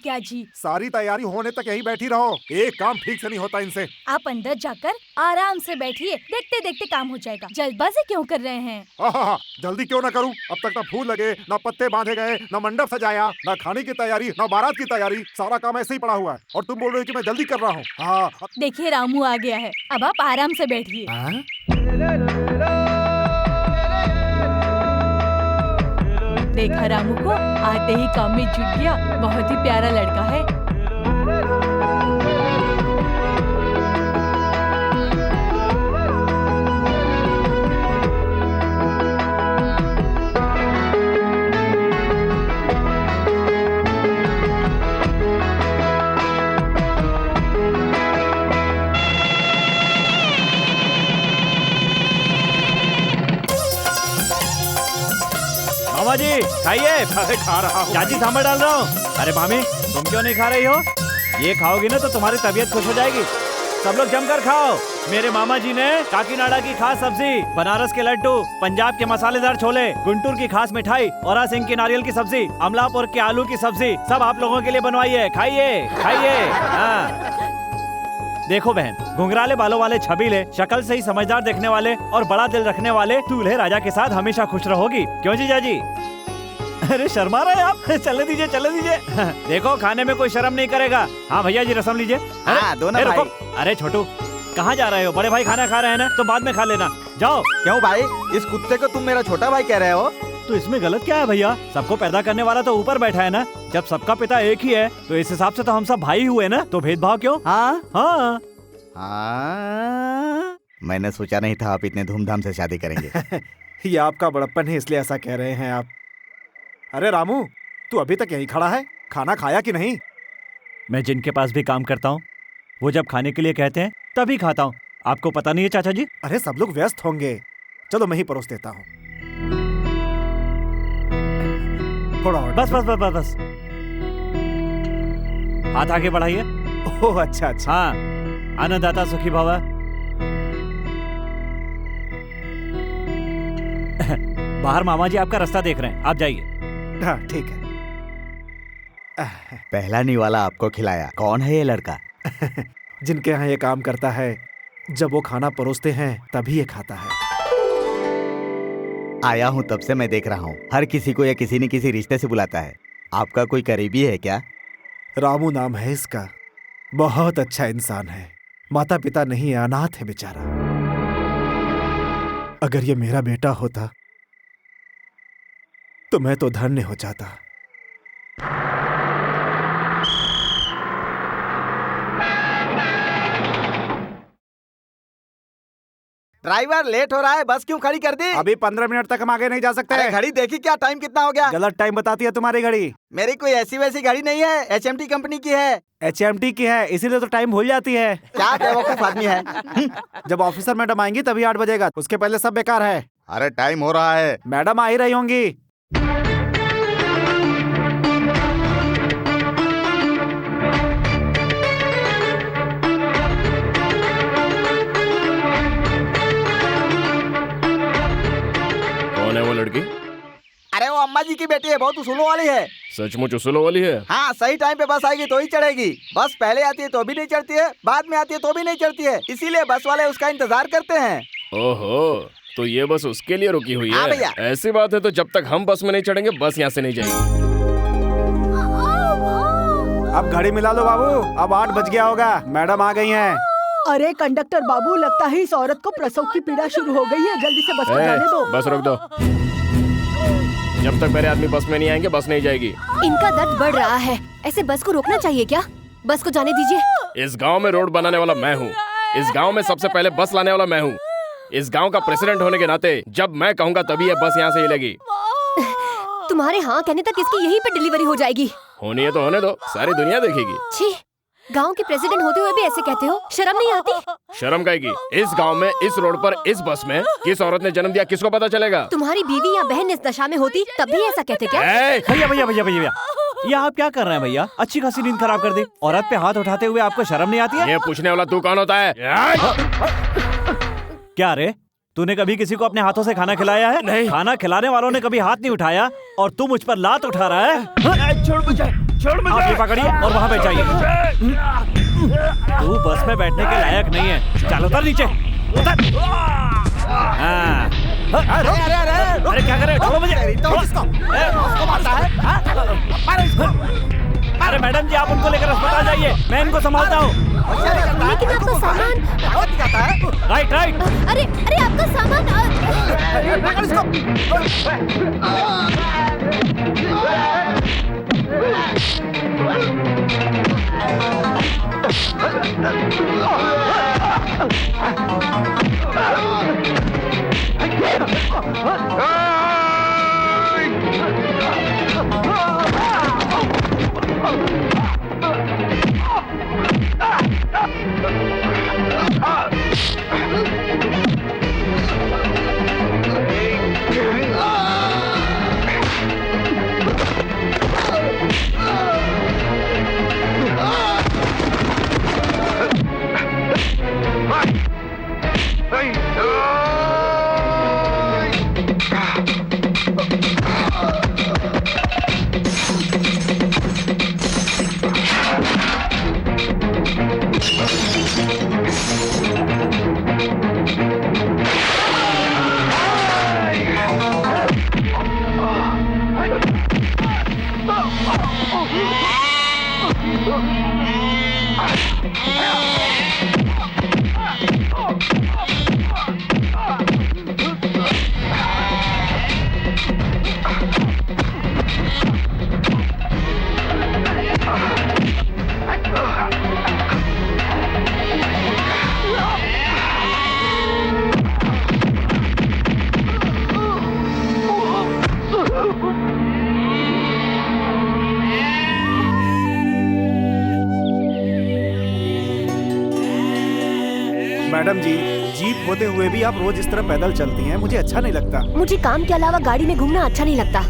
क्या जी? सारी तैयारी होने तक यहीं बैठी रहो, एक काम ठीक से नहीं होता इनसे। आप अंदर जाकर आराम से बैठिए, देखते देखते काम हो जाएगा। जल्दबाजी क्यों कर रहे हैं? हाँ, जल्दी क्यों ना करूं? अब तक ना फूल लगे, ना पत्ते बांधे गए, ना मंडप सजाया, ना खाने की तैयारी, ना बारात की तैयारी, सारा काम ऐसे ही पड़ा हुआ है और तुम बोल रहे हो कि मैं जल्दी कर रहा हूँ। हाँ, देखिए रामू आ गया है, अब आप आराम से बैठिए। देखा रामू को, आते ही काम में जुट गया। बहुत ही प्यारा लड़का है। मामा जी खाइए। अरे खा रहा हूँ। चाची सांभर डाल रहा हूँ। अरे मामी तुम क्यों नहीं खा रही हो? ये खाओगी ना तो तुम्हारी तबीयत खुश हो जाएगी। सब लोग जमकर खाओ। मेरे मामा जी ने काकीनाडा की खास सब्जी, बनारस के लड्डू, पंजाब के मसालेदार छोले, गुंटूर की खास मिठाई, औरा सिंह की नारियल की सब्जी, अमलापुर के आलू की सब्जी सब आप लोगों के लिए बनवाई है। खाइए खाइए। हाँ। देखो बहन, घुंघराले बालों वाले, छबीले, शक्ल से ही समझदार देखने वाले और बड़ा दिल रखने वाले दूल्हे राजा के साथ हमेशा खुश रहोगी। क्यों जीजा जी? अरे शर्मा रहे आप? चलने दीजिए चलने दीजिए। देखो खाने में कोई शर्म नहीं करेगा। हाँ भैया जी रसम लीजिए। दोनों भाई। अरे छोटू कहाँ जा रहे हो? बड़े भाई खाना खा रहे हैं ना, तो बाद में खा लेना। जाओ। क्यों भाई, इस कुत्ते को तुम मेरा छोटा भाई कह रहे हो? तो इसमें गलत क्या है भैया? सबको पैदा करने वाला तो ऊपर बैठा है ना। जब सबका पिता एक ही है तो इस हिसाब से तो हम सब भाई हुए ना, तो भेदभाव क्यों? हाँ हाँ हाँ, मैंने सोचा नहीं था आप इतने धूमधाम से शादी करेंगे। ये आपका बड़प्पन है इसलिए ऐसा कह रहे हैं आप। अरे रामू, तू अभी तक यहीं खड़ा है, खाना खाया कि नहीं? मैं जिनके पास भी काम करता हूँ वो जब खाने के लिए कहते हैं तभी खाता हूँ। आपको पता नहीं है चाचा जी? अरे सब लोग व्यस्त होंगे, चलो मैं ही परोस देता हूँ। थोड़ा और। बस बस बस बस बस। हाथ आगे बढ़ाइए। ओह अच्छा अच्छा। हाँ, अन्नदाता सुखी भव। बाहर मामा जी आपका रास्ता देख रहे हैं, आप जाइए। हाँ ठीक है। पहला निवाला आपको खिलाया। कौन है ये लड़का? जिनके यहाँ ये काम करता है, जब वो खाना परोसते हैं तभी ये खाता है। आया हूँ तब से मैं देख रहा हूँ, हर किसी को या किसी न किसी रिश्ते से बुलाता है। आपका कोई करीबी है क्या? रामू नाम है इसका, बहुत अच्छा इंसान है। माता पिता नहीं है, अनाथ है बेचारा। अगर ये मेरा बेटा होता तो मैं तो धन्य हो जाता। ड्राइवर लेट हो रहा है, बस क्यों खड़ी कर दी? अभी 15 मिनट तक हम आगे नहीं जा सकते। अरे घड़ी देखी क्या, टाइम कितना हो गया? गलत टाइम बताती है तुम्हारी घड़ी। मेरी कोई ऐसी वैसी घड़ी नहीं है, HMT कंपनी की है। HMT की है, इसीलिए तो टाइम भूल जाती है। क्या बेवकूफ आदमी है। जब ऑफिसर मैडम आएंगी तभी 8 बजेगा, उसके पहले सब बेकार है। अरे टाइम हो रहा है। मैडम आ ही रही होंगी। कौन है वो लड़की? अरे वो अम्मा जी की बेटी है, बहुत उसूलों वाली है। सचमुच उसूलों वाली है? हाँ, सही टाइम पे बस आएगी तो ही चढ़ेगी। बस पहले आती है तो भी नहीं चढ़ती है, बाद में आती है तो भी नहीं चढ़ती है, इसीलिए बस वाले उसका इंतजार करते हैं। ओहो, तो ये बस उसके लिए रुकी हुई हाँ है? भैया। ऐसी बात है तो जब तक हम बस में नहीं चढ़ेंगे बस यहाँ से नहीं जाएगी। अब घड़ी मिला लो बाबू, अब 8 बज गया होगा, मैडम आ गई हैं। अरे कंडक्टर बाबू, लगता है इस औरत को प्रसव की पीड़ा शुरू हो गई है, जल्दी से बस को जाने दो। बस रोक दो। जब तक मेरे आदमी बस में नहीं आएंगे बस नहीं जाएगी। इनका दर्द बढ़ रहा है, ऐसे बस को रोकना चाहिए क्या? बस को जाने दीजिए। इस गांव में रोड बनाने वाला मैं हूँ, इस गांव में सबसे पहले बस लाने वाला मैं हूँ। इस गांव का प्रेसिडेंट होने के नाते जब मैं कहूँगा तभी ये बस यहाँ से हिलेगी। तुम्हारे हाँ कहने तक इसकी यहीं पे डिलीवरी हो जाएगी। होनी है तो होने दो, सारी दुनिया देखेगी। छी, गांव के प्रेसिडेंट होते हुए भी ऐसे कहते हो, शर्म नहीं आती? शर्म काहेगी? इस गांव में, इस रोड पर, इस बस में किस औरत ने जन्म दिया किसको पता चलेगा? तुम्हारी बीवी या बहन इस दशा में होती तब भी ऐसा कहते क्या? भैया भैया भैया भैया, ये आप क्या कर रहे हैं भैया? अच्छी खासी नींद खराब कर दी। औरत पे हाथ उठाते हुए आपको शर्म नहीं आती है? ये पूछने वाला तू कौन होता है? क्या रे, तूने कभी किसी को अपने हाथों से खाना खिलाया है? नहीं। खाना खिलाने वालों ने कभी हाथ नहीं उठाया और तू मुझ पर लात उठा रहा है? आप ये पकड़िए और वहाँ बैठ जाइए। तू बस में बैठने के लायक नहीं है। चल उतर नीचे, उतर। हाँ। अरे क्या कर रहे हो? छोड़ो मुझे। अरे मैडम जी, आप उनको लेकर अस्पताल जाइए, मैं इनको संभालता हूँ। लेकिन आपका सामान। Right right. अरे अरे आपका सामान। मैडम जी, जीप होते हुए भी आप रोज इस तरह पैदल चलती हैं, मुझे अच्छा नहीं लगता। मुझे काम के अलावा गाड़ी में घूमना अच्छा नहीं लगता।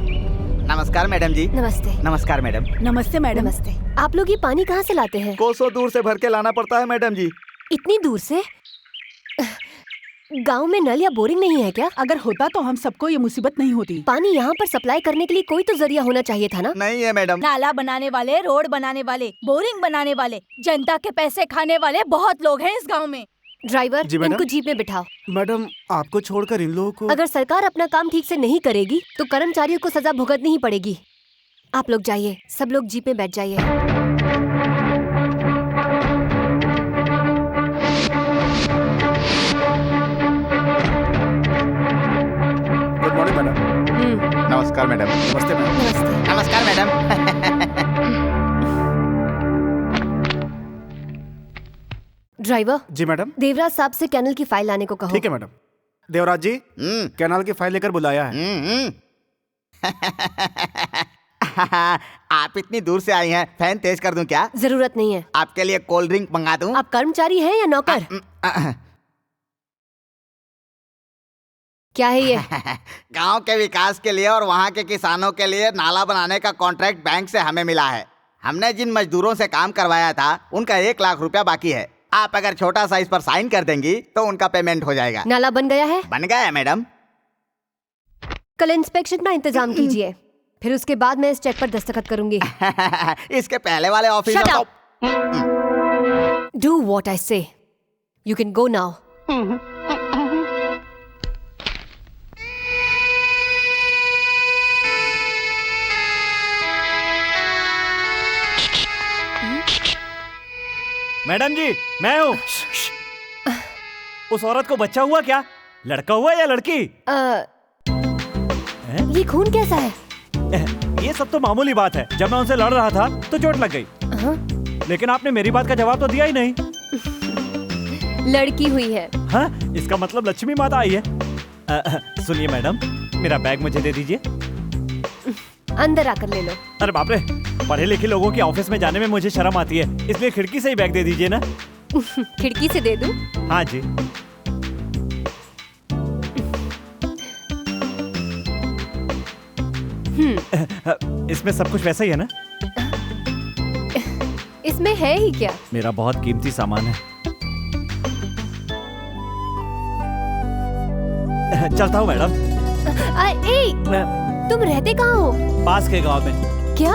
नमस्कार मैडम जी। नमस्ते। नमस्कार मैडम। नमस्ते मैडम। नमस्ते। आप लोग ये पानी कहाँ से लाते हैं? कोसों दूर से भर के लाना पड़ता है मैडम जी। इतनी दूर से? गांव में नल या बोरिंग नहीं है क्या? अगर होता तो हम सबको ये मुसीबत नहीं होती। पानी यहाँ पर सप्लाई करने के लिए कोई तो जरिया होना चाहिए था ना? नहीं है मैडम। नाला बनाने वाले, रोड बनाने वाले, बोरिंग बनाने वाले, जनता के पैसे खाने वाले बहुत लोग हैं इस गांव में। ड्राइवर, जी मैडम। इनको जीप में बिठाओ। मैडम, आपको छोड़कर इन लोगों को। अगर सरकार अपना काम ठीक से नहीं करेगी तो कर्मचारियों को सजा भुगतनी ही पड़ेगी। आप लोग जाइए, सब लोग जीप में बैठ जाइए। Good morning madam. नमस्कार मैडम। नमस्ते मैडम। नमस्ते। नमस्कार मैडम। ड्राइवर, जी मैडम। देवराज साहब से कैनल की फाइल लाने को कहो। ठीक है मैडम। देवराज जी, कैनाल की फाइल लेकर बुलाया है। आप इतनी दूर से आई हैं, फैन तेज कर दूं क्या? जरूरत नहीं है। आपके लिए कोल्ड ड्रिंक मंगा दूं? आप कर्मचारी हैं या नौकर? क्या है ये? गांव के विकास के लिए और वहाँ के किसानों के लिए नाला बनाने का कॉन्ट्रैक्ट बैंक से हमें मिला है। हमने जिन मजदूरों से काम करवाया था उनका 1 लाख रुपया बाकी है। आप अगर छोटा सा इस पर साइन कर देंगी तो उनका पेमेंट हो जाएगा। नाला बन गया है? बन गया है मैडम। कल इंस्पेक्शन का इंतजाम कीजिए, फिर उसके बाद मैं इस चेक पर दस्तखत करूंगी। इसके पहले वाले ऑफिस Shut में up! Do what I say. You can go now. Madam ji, मैं हूँ। उस औरत को बच्चा हुआ क्या? लड़का हुआ या लड़की? ये खून कैसा है? ये सब तो मामूली बात है। जब मैं उनसे लड़ रहा था तो चोट लग गई। लेकिन आपने मेरी बात का जवाब तो दिया ही नहीं। लड़की हुई है। हाँ, इसका मतलब लक्ष्मी माता आई है। सुनिए मैडम, मेरा बैग मुझे दे दीजिए। अंदर आकर ले लो। अरे बाप रे, पढ़े लिखे लोगों के ऑफिस में जाने में मुझे शर्म आती है, इसलिए खिड़की से ही बैग दे दीजिए ना। खिड़की से दे दूं? हाँ जी। इसमें सब कुछ वैसा ही है ना? इसमें है ही क्या? मेरा बहुत कीमती सामान है। चलता हूँ मैडम। तुम रहते कहाँ हो? पास के गांव में। क्या?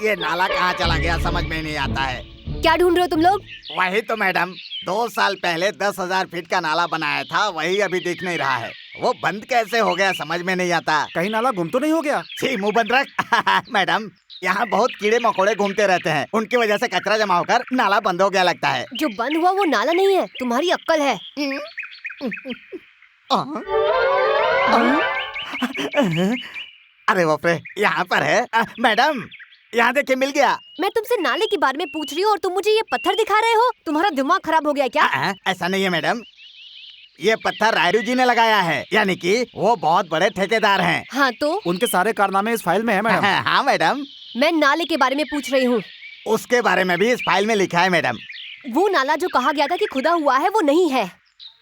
ये नाला कहाँ चला गया समझ में नहीं आता है। क्या ढूंढ रहे हो तुम लोग? वही तो मैडम, 2 साल पहले 10,000 फीट का नाला बनाया था, वही अभी दिख नहीं रहा है। वो बंद कैसे हो गया समझ में नहीं आता। कहीं नाला गुम तो नहीं हो गया? छी, मुंह बंद रख। मैडम, यहाँ बहुत कीड़े मकोड़े घूमते रहते हैं, उनकी वजह से कचरा जमा होकर नाला बंद हो गया लगता है। जो बंद हुआ वो नाला नहीं है, तुम्हारी अक्कल है। अरे बाप रे, यहाँ पर है। मैडम, यहाँ देखिए मिल गया। मैं तुमसे नाले के बारे में पूछ रही हूँ और तुम मुझे ये पत्थर दिखा रहे हो? तुम्हारा दिमाग खराब हो गया क्या? ऐसा नहीं है मैडम, ये पत्थर रायडू जी ने लगाया है, यानी कि वो बहुत बड़े ठेकेदार हैं। हाँ तो? उनके सारे कारनामे इस फाइल में है मैडम। हाँ मैडम। मैं नाले के बारे में पूछ रही हूँ। उसके बारे में भी इस फाइल में लिखा है मैडम। वो नाला जो कहा गया था कि खुदा हुआ है वो नहीं है।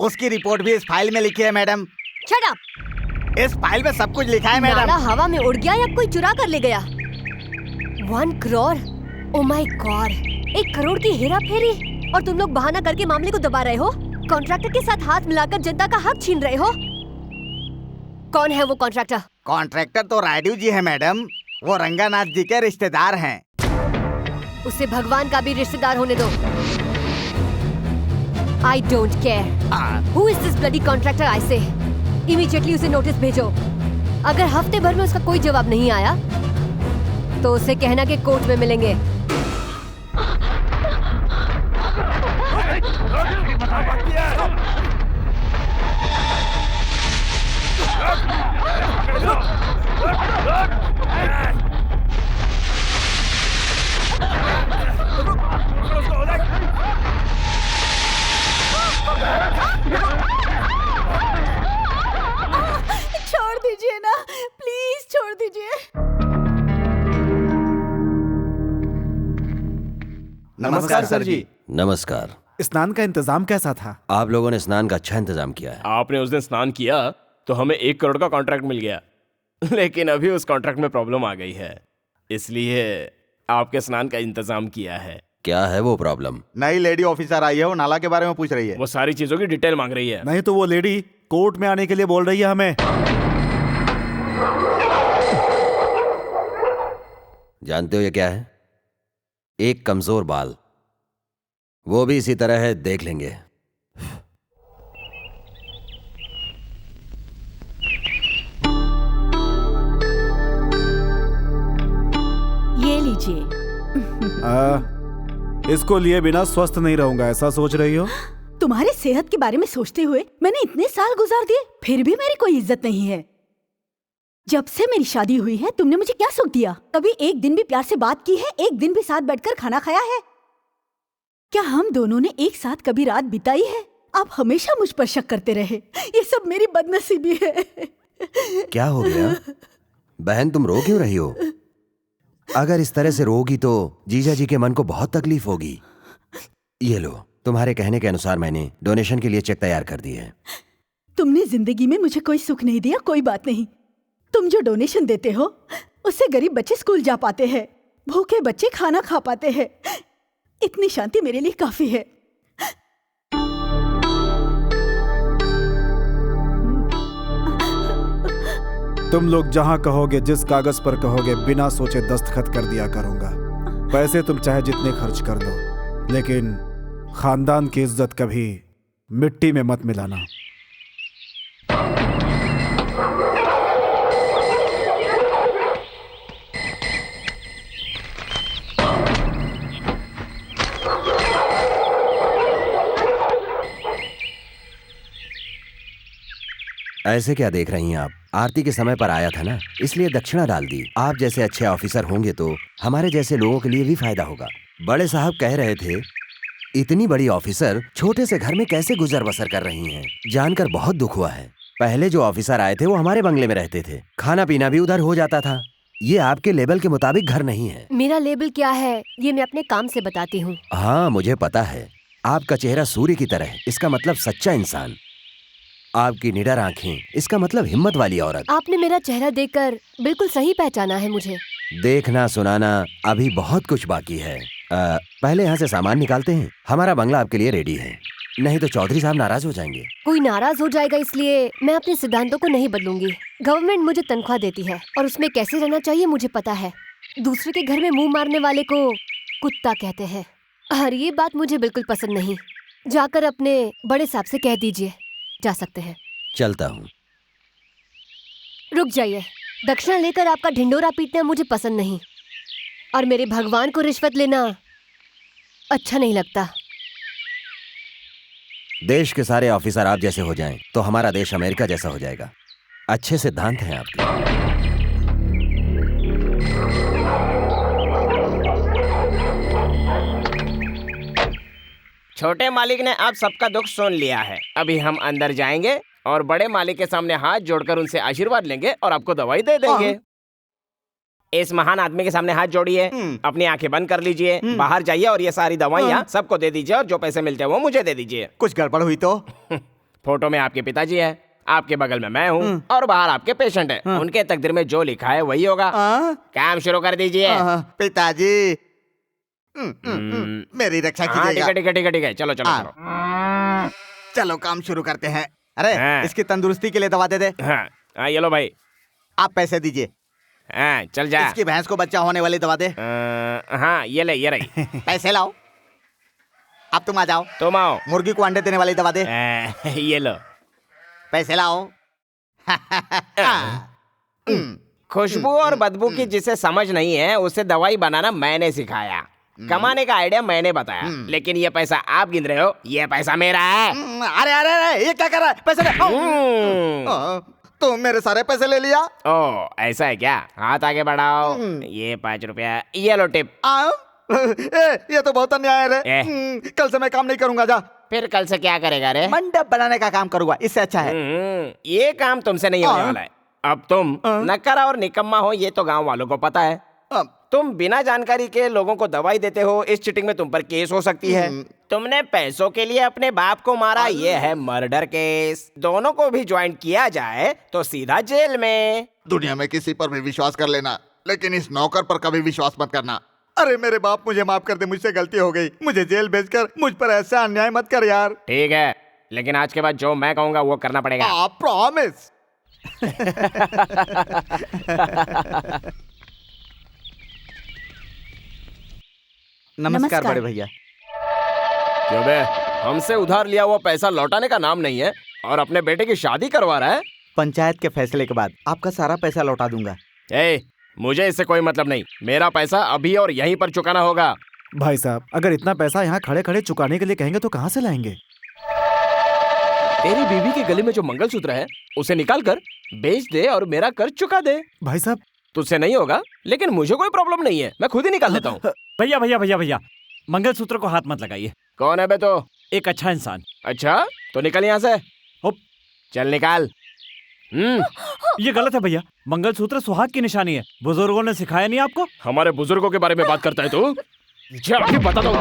उसकी रिपोर्ट भी इस फाइल में लिखी है मैडम। Shut up. इस फाइल में सब कुछ लिखा है मैडम। नाला हवा में उड़ गया या कोई चुरा कर ले गया? 1 crore? Oh my God, 1 crore की हेरा फेरी, और तुम लोग बहाना करके मामले को दबा रहे हो। कॉन्ट्रैक्टर के साथ हाथ मिलाकर जनता का हक छीन रहे हो। कौन है वो कॉन्ट्रैक्टर? कॉन्ट्रैक्टर तो रायडू जी है मैडम, वो रंगानाथ जी के रिश्तेदार हैं। उसे भगवान का भी रिश्तेदार होने दो। I don't care. Who is this bloody contractor? I say. Immediately उसे नोटिस भेजो। अगर हफ्ते भर में उसका कोई जवाब नहीं आया तो उसे कहना कि कोर्ट में मिलेंगे। छोड़ दीजिए ना, प्लीज छोड़ दीजिए। नमस्कार सर जी। नमस्कार। स्नान का इंतजाम कैसा था? आप लोगों ने स्नान का अच्छा इंतजाम किया है। आपने उस दिन स्नान किया तो हमें 1 करोड़ का कॉन्ट्रैक्ट मिल गया, लेकिन अभी उस कॉन्ट्रैक्ट में प्रॉब्लम आ गई है, इसलिए आपके स्नान का इंतजाम किया है। क्या है वो प्रॉब्लम? नई लेडी ऑफिसर आई है, वो नाला के बारे में पूछ रही है। वो सारी चीजों की डिटेल मांग रही है। नहीं तो वो लेडी कोर्ट में आने के लिए बोल रही है हमें। जानते हो ये क्या है? एक कमजोर बाल। वो भी इसी तरह है, देख लेंगे। ये लीजिए। इसको लिए बिना स्वस्थ नहीं रहूंगा, ऐसा सोच रही हो? तुम्हारे सेहत के बारे में सोचते हुए मैंने इतने साल गुजार दिए, फिर भी मेरी कोई इज्जत नहीं है। जब से मेरी शादी हुई है तुमने मुझे क्या सुख दिया? कभी एक दिन भी प्यार से बात की है? एक दिन भी साथ बैठकर खाना खाया है? क्या हम दोनों ने एक साथ कभी रात बिताई है? आप हमेशा मुझ पर शक करते रहे, ये सब मेरी बदनसीबी है। क्या हो गया बहन, तुम रो क्यों रही हो? अगर इस तरह से रोगी तो जीजा जी के मन को बहुत तकलीफ होगी। ये लो, तुम्हारे कहने के अनुसार मैंने डोनेशन के लिए चेक तैयार कर दिए है। तुमने जिंदगी में मुझे कोई सुख नहीं दिया, कोई बात नहीं। तुम जो डोनेशन देते हो उससे गरीब बच्चे स्कूल जा पाते हैं, भूखे बच्चे खाना खा पाते हैं। इतनी शांति मेरे लिए काफी है। तुम लोग जहां कहोगे, जिस कागज पर कहोगे, बिना सोचे दस्तखत कर दिया करूंगा। पैसे तुम चाहे जितने खर्च कर दो, लेकिन खानदान की इज्जत कभी मिट्टी में मत मिलाना। ऐसे क्या देख रही हैं आप? आरती के समय पर आया था ना, इसलिए दक्षिणा डाल दी। आप जैसे अच्छे ऑफिसर होंगे तो हमारे जैसे लोगों के लिए भी फायदा होगा। बड़े साहब कह रहे थे, इतनी बड़ी ऑफिसर छोटे से घर में कैसे गुजर बसर कर रही हैं। जानकर बहुत दुख हुआ है। पहले जो ऑफिसर आए थे वो हमारे बंगले में रहते थे, खाना पीना भी उधर हो जाता था। ये आपके लेवल के मुताबिक घर नहीं है। मेरा लेवल क्या है ये मैं अपने काम से बताती हूँ। हाँ मुझे पता है, आपका चेहरा सूर्य की तरह है, इसका मतलब सच्चा इंसान। आपकी निडर आंखें, इसका मतलब हिम्मत वाली औरत। आपने मेरा चेहरा देखकर बिल्कुल सही पहचाना है मुझे। देखना सुनाना अभी बहुत कुछ बाकी है। पहले यहाँ से सामान निकालते हैं, हमारा बंगला आपके लिए रेडी है, नहीं तो चौधरी साहब नाराज हो जाएंगे। कोई नाराज हो जाएगा इसलिए मैं अपने सिद्धांतों को नहीं बदलूंगी। गवर्नमेंट मुझे तनख्वाह देती है और उसमें कैसे रहना चाहिए मुझे पता है। दूसरे के घर में मुंह मारने वाले को कुत्ता कहते हैं और ये बात मुझे बिल्कुल पसंद नहीं। जाकर अपने बड़े साहब से कह दीजिए। जा सकते हैं। चलता हूँ। रुक जाइए। दक्षिणा लेकर आपका ढिंडोरा पीटना मुझे पसंद नहीं और मेरे भगवान को रिश्वत लेना अच्छा नहीं लगता। देश के सारे ऑफिसर आप जैसे हो जाएं तो हमारा देश अमेरिका जैसा हो जाएगा। अच्छे सिद्धांत हैं आपके। छोटे मालिक ने आप सबका दुख सुन लिया है। अभी हम अंदर जाएंगे और बड़े मालिक के सामने हाथ जोड़कर उनसे आशीर्वाद लेंगे और आपको दवाई दे देंगे। इस महान आदमी के सामने हाथ जोड़िए, अपनी आंखें बंद कर लीजिए, बाहर जाइए और ये सारी दवाइयाँ सबको दे दीजिए और जो पैसे मिलते हैं वो मुझे दे दीजिए। कुछ गड़बड़ हुई तो? फोटो में आपके पिताजी है, आपके बगल में मैं हूँ और बाहर आपके पेशेंट है। उनके तकदीर में जो लिखा है वही होगा। काम शुरू कर दीजिए। पिताजी मेरी रक्षा कीजिएगा। ठीक है, चलो चलो चलो चलो काम शुरू करते हैं। अरे इसकी तंदुरुस्ती के लिए दवा दे दे। हाँ ये लो भाई, आप पैसे दीजिए। हाँ चल जा। इसकी भैंस को बच्चा होने वाली दवा दे। हाँ ये ले, ये रही। पैसे लाओ। अब तुम आ जाओ। तुम आओ। मुर्गी को अंडे देने वाली दवा दे। ये लो। पैसे लाओ। खुशबू और बदबू की जिसे समझ नहीं है उसे दवाई बनाना मैंने सिखाया। कमाने का आइडिया मैंने बताया, लेकिन ये पैसा आप गिन रहे हो, ये पैसा मेरा है। अरे अरे अरे ये क्या कर रहा है? पैसे दे। तो मेरे सारे पैसे ले लिया। ओ ऐसा है क्या? हाथ आगे बढ़ाओ। ये 5 रुपया, ये लो टिप। ये तो बहुत अन्याय है। कल से मैं काम नहीं करूंगा। जा। फिर कल से क्या करेगा रे? मंडप बनाने का काम करूंगा, इससे अच्छा है। ये काम तुमसे नहीं होने वाला है। अब तुम नक्कारा और निकम्मा हो ये तो गांव वालों को पता है। तुम बिना जानकारी के लोगों को दवाई देते हो, इस चीटिंग में तुम पर केस हो सकती है। तुमने पैसों के लिए अपने बाप को मारा, ये है मर्डर केस। दोनों को भी ज्वाइंट किया जाए तो सीधा जेल में। दुनिया में किसी पर भी विश्वास कर लेना, लेकिन इस नौकर पर कभी विश्वास मत करना। अरे मेरे बाप, मुझे माफ कर दे, मुझसे गलती हो गई। मुझे जेल भेजकर मुझ पर ऐसा अन्याय मत कर यार। ठीक है, लेकिन आज के बाद जो मैं कहूँगा वो करना पड़ेगा। प्रॉमिस। नमस्कार बड़े भैया। क्यों बे, हमसे उधार लिया हुआ पैसा लौटाने का नाम नहीं है और अपने बेटे की शादी करवा रहा है। पंचायत के फैसले के बाद आपका सारा पैसा लौटा दूंगा। मुझे इससे कोई मतलब नहीं। मेरा पैसा अभी और यहीं पर चुकाना होगा। भाई साहब, अगर इतना पैसा यहाँ खड़े खड़े चुकाने के लिए कहेंगे तो कहाँ से लाएंगे? तेरी बीवी के गले में जो मंगलसूत्र है उसे निकाल कर बेच दे और मेरा कर्ज चुका दे। भाई साहब, तुझसे नहीं होगा, लेकिन मुझे कोई प्रॉब्लम नहीं है, मैं खुद ही निकाल लेता हूँ। भैया भैया भैया भैया, मंगलसूत्र को हाथ मत लगाइए। कौन है बे तो? एक अच्छा इंसान। अच्छा तो निकल यहाँ से। चल निकाल। ये गलत है भैया, मंगलसूत्र सुहाग की निशानी है। बुजुर्गों ने सिखाया नहीं आपको? हमारे बुजुर्गों के बारे में बात करता है तू? अभी बता दो।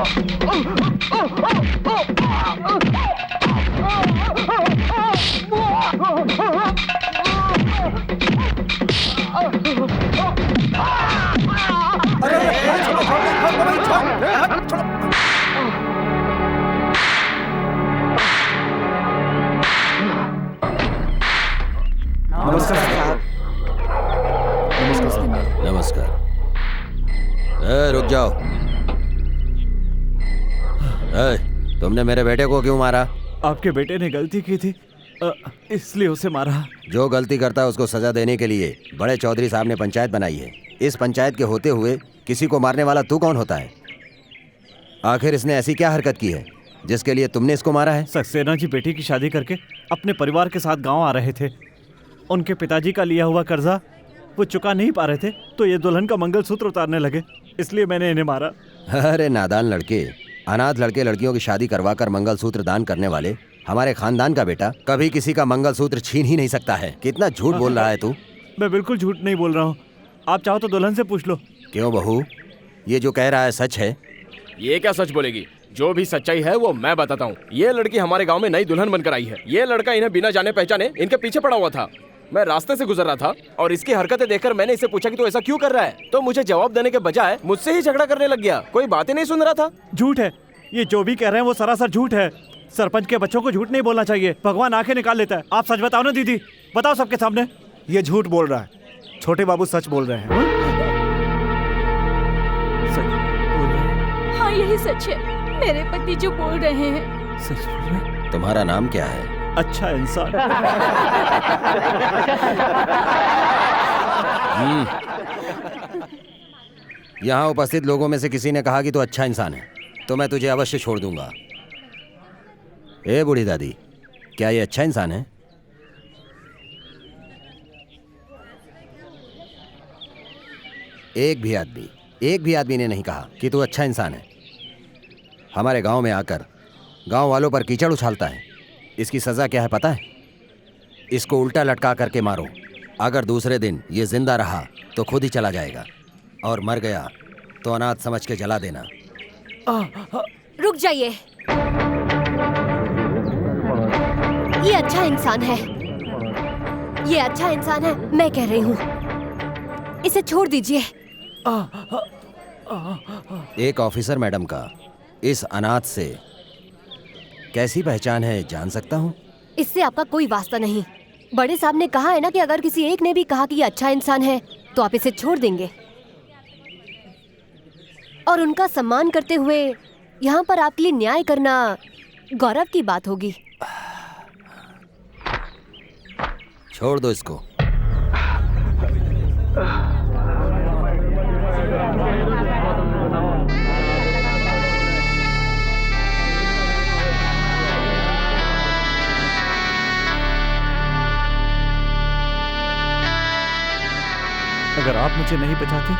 नमस्कार। रुक जाओ। तुमने मेरे बेटे को क्यों मारा? आपके बेटे ने गलती की थी, इसलिए उसे मारा। जो गलती करता है उसको सजा देने के लिए बड़े चौधरी साहब ने पंचायत बनाई है। इस पंचायत के होते हुए किसी को मारने वाला तू कौन होता है? आखिर इसने ऐसी क्या हरकत की है जिसके लिए तुमने इसको मारा है? सक्सेना जी बेटी की शादी करके अपने परिवार के साथ गांव आ रहे थे। उनके पिताजी का लिया हुआ कर्जा वो चुका नहीं पा रहे थे, तो ये दुल्हन का मंगलसूत्र उतारने लगे, इसलिए मैंने इन्हें मारा। अरे नादान लड़के, अनाथ लड़के लड़कियों की शादी करवा कर मंगलसूत्र दान करने वाले हमारे खानदान का बेटा कभी किसी का मंगलसूत्र छीन ही नहीं सकता है। कितना झूठ बोल रहा है तू? मैं बिल्कुल झूठ नहीं बोल रहा हूँ, आप चाहो तो दुल्हन से पूछ लो। क्यों बहू, ये जो कह रहा है सच है? ये क्या सच बोलेगी? जो भी सच्चाई है वो मैं बताता हूँ। ये लड़की हमारे गांव में नई दुल्हन बनकर आई है। ये लड़का इन्हें बिना जाने पहचाने इनके पीछे पड़ा हुआ था। मैं रास्ते से गुजर रहा था और इसकी हरकतें देखकर मैंने इसे पूछा कि तू ऐसा क्यों कर रहा है, तो मुझे जवाब देने के बजाय मुझसे ही झगड़ा करने लग गया। कोई बातें नहीं सुन रहा था। झूठ है, ये जो भी कह रहे हैं वो सरासर झूठ है। सरपंच के बच्चों को झूठ नहीं बोलना चाहिए, भगवान आंखें निकाल लेता है। आप सच बताओ ना दीदी, बताओ सबके सामने। ये झूठ बोल रहा है, छोटे बाबू सच बोल रहे हैं। यही सच है, मेरे पति जो बोल रहे हैं। सच बोल रहे हैं? तुम्हारा नाम क्या है? अच्छा इंसान। यहाँ उपस्थित लोगों में से किसी ने कहा कि तू अच्छा इंसान है, तो मैं तुझे अवश्य छोड़ दूंगा। ए बूढ़ी दादी, क्या ये अच्छा इंसान है? एक भी आदमी ने नहीं कहा कि तू अच्छा इंसान है। हमारे गांव में आकर गांव वालों पर कीचड़ उछालता है। इसकी सजा क्या है पता है? इसको उल्टा लटका करके मारो। अगर दूसरे दिन ये जिंदा रहा तो खुद ही चला जाएगा, और मर गया तो अनाथ समझ के जला देना। रुक जाइए, ये अच्छा इंसान है, ये अच्छा इंसान है, मैं कह रही हूँ, इसे छोड़ दीजिए। एक ऑफिसर मैडम का इस अनाथ से कैसी पहचान है जान सकता हूँ? इससे आपका कोई वास्ता नहीं। बड़े साहब ने कहा है ना कि अगर किसी एक ने भी कहा कि ये अच्छा इंसान है तो आप इसे छोड़ देंगे, और उनका सम्मान करते हुए यहाँ पर आपके लिए न्याय करना गौरव की बात होगी। छोड़ दो इसको। अगर आप मुझे नहीं बचाते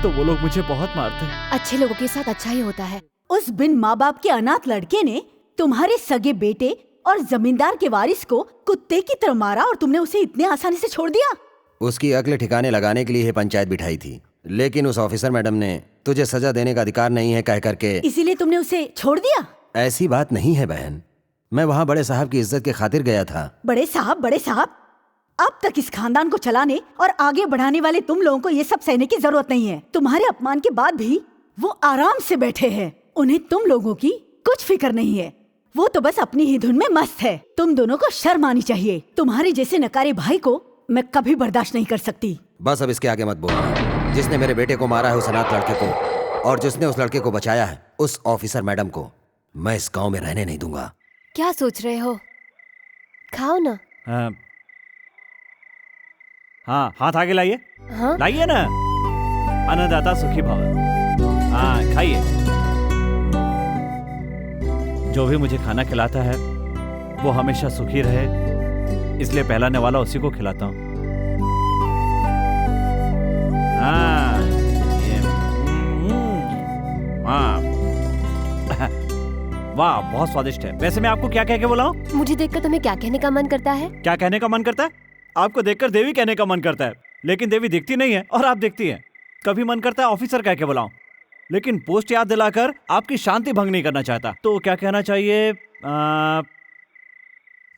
तो वो लोग मुझे बहुत मारते। अच्छे लोगों के साथ अच्छा ही होता है। उस बिन माँ बाप के अनाथ लड़के ने तुम्हारे सगे बेटे और जमींदार के वारिस को कुत्ते की तरह मारा, और तुमने उसे इतने आसानी से छोड़ दिया। उसकी अक्ल ठिकाने लगाने के लिए ये पंचायत बिठाई थी, लेकिन उस ऑफिसर मैडम ने तुझे सजा देने का अधिकार नहीं है कह करके इसीलिए तुमने उसे छोड़ दिया। ऐसी बात नहीं है बहन, मैं वहाँ बड़े साहब की इज्जत के खातिर गया था। बड़े साहब, अब तक इस खानदान को चलाने और आगे बढ़ाने वाले तुम लोगों को ये सब सहने की जरूरत नहीं है। तुम्हारे अपमान के बाद भी वो आराम से बैठे हैं, उन्हें तुम लोगों की कुछ फिक्र नहीं है। वो तो बस अपनी ही धुन में मस्त है। तुम दोनों को शर्म आनी चाहिए। तुम्हारे जैसे नकारे भाई को मैं कभी बर्दाश्त नहीं कर सकती। बस अब इसके आगे मत बोलना। जिसने मेरे बेटे को मारा है उस अनाथ लड़के को, और जिसने उस लड़के को बचाया है उस ऑफिसर मैडम को, मैं इस गाँव में रहने नहीं दूंगा। क्या सोच रहे हो? खाओ ना। हाँ, हाथ आगे लाइए। हाँ? लाइए ना। अन्नदाता सुखी भव। हाँ, खाइए। जो भी मुझे खाना खिलाता है वो हमेशा सुखी रहे, इसलिए पहलाने वाला उसी को खिलाता हूँ। हाँ, वाह, बहुत स्वादिष्ट है। वैसे मैं आपको क्या कह के बुलाऊं? मुझे देखकर तुम्हें क्या कहने का मन करता है? क्या कहने का मन करता है? आपको देखकर देवी कहने का मन करता है, लेकिन देवी दिखती नहीं है और आप दिखती हैं। कभी मन करता है ऑफिसर कह के बुलाऊं, लेकिन पोस्ट याद दिलाकर आपकी शांति भंग नहीं करना चाहता। तो क्या कहना चाहिए?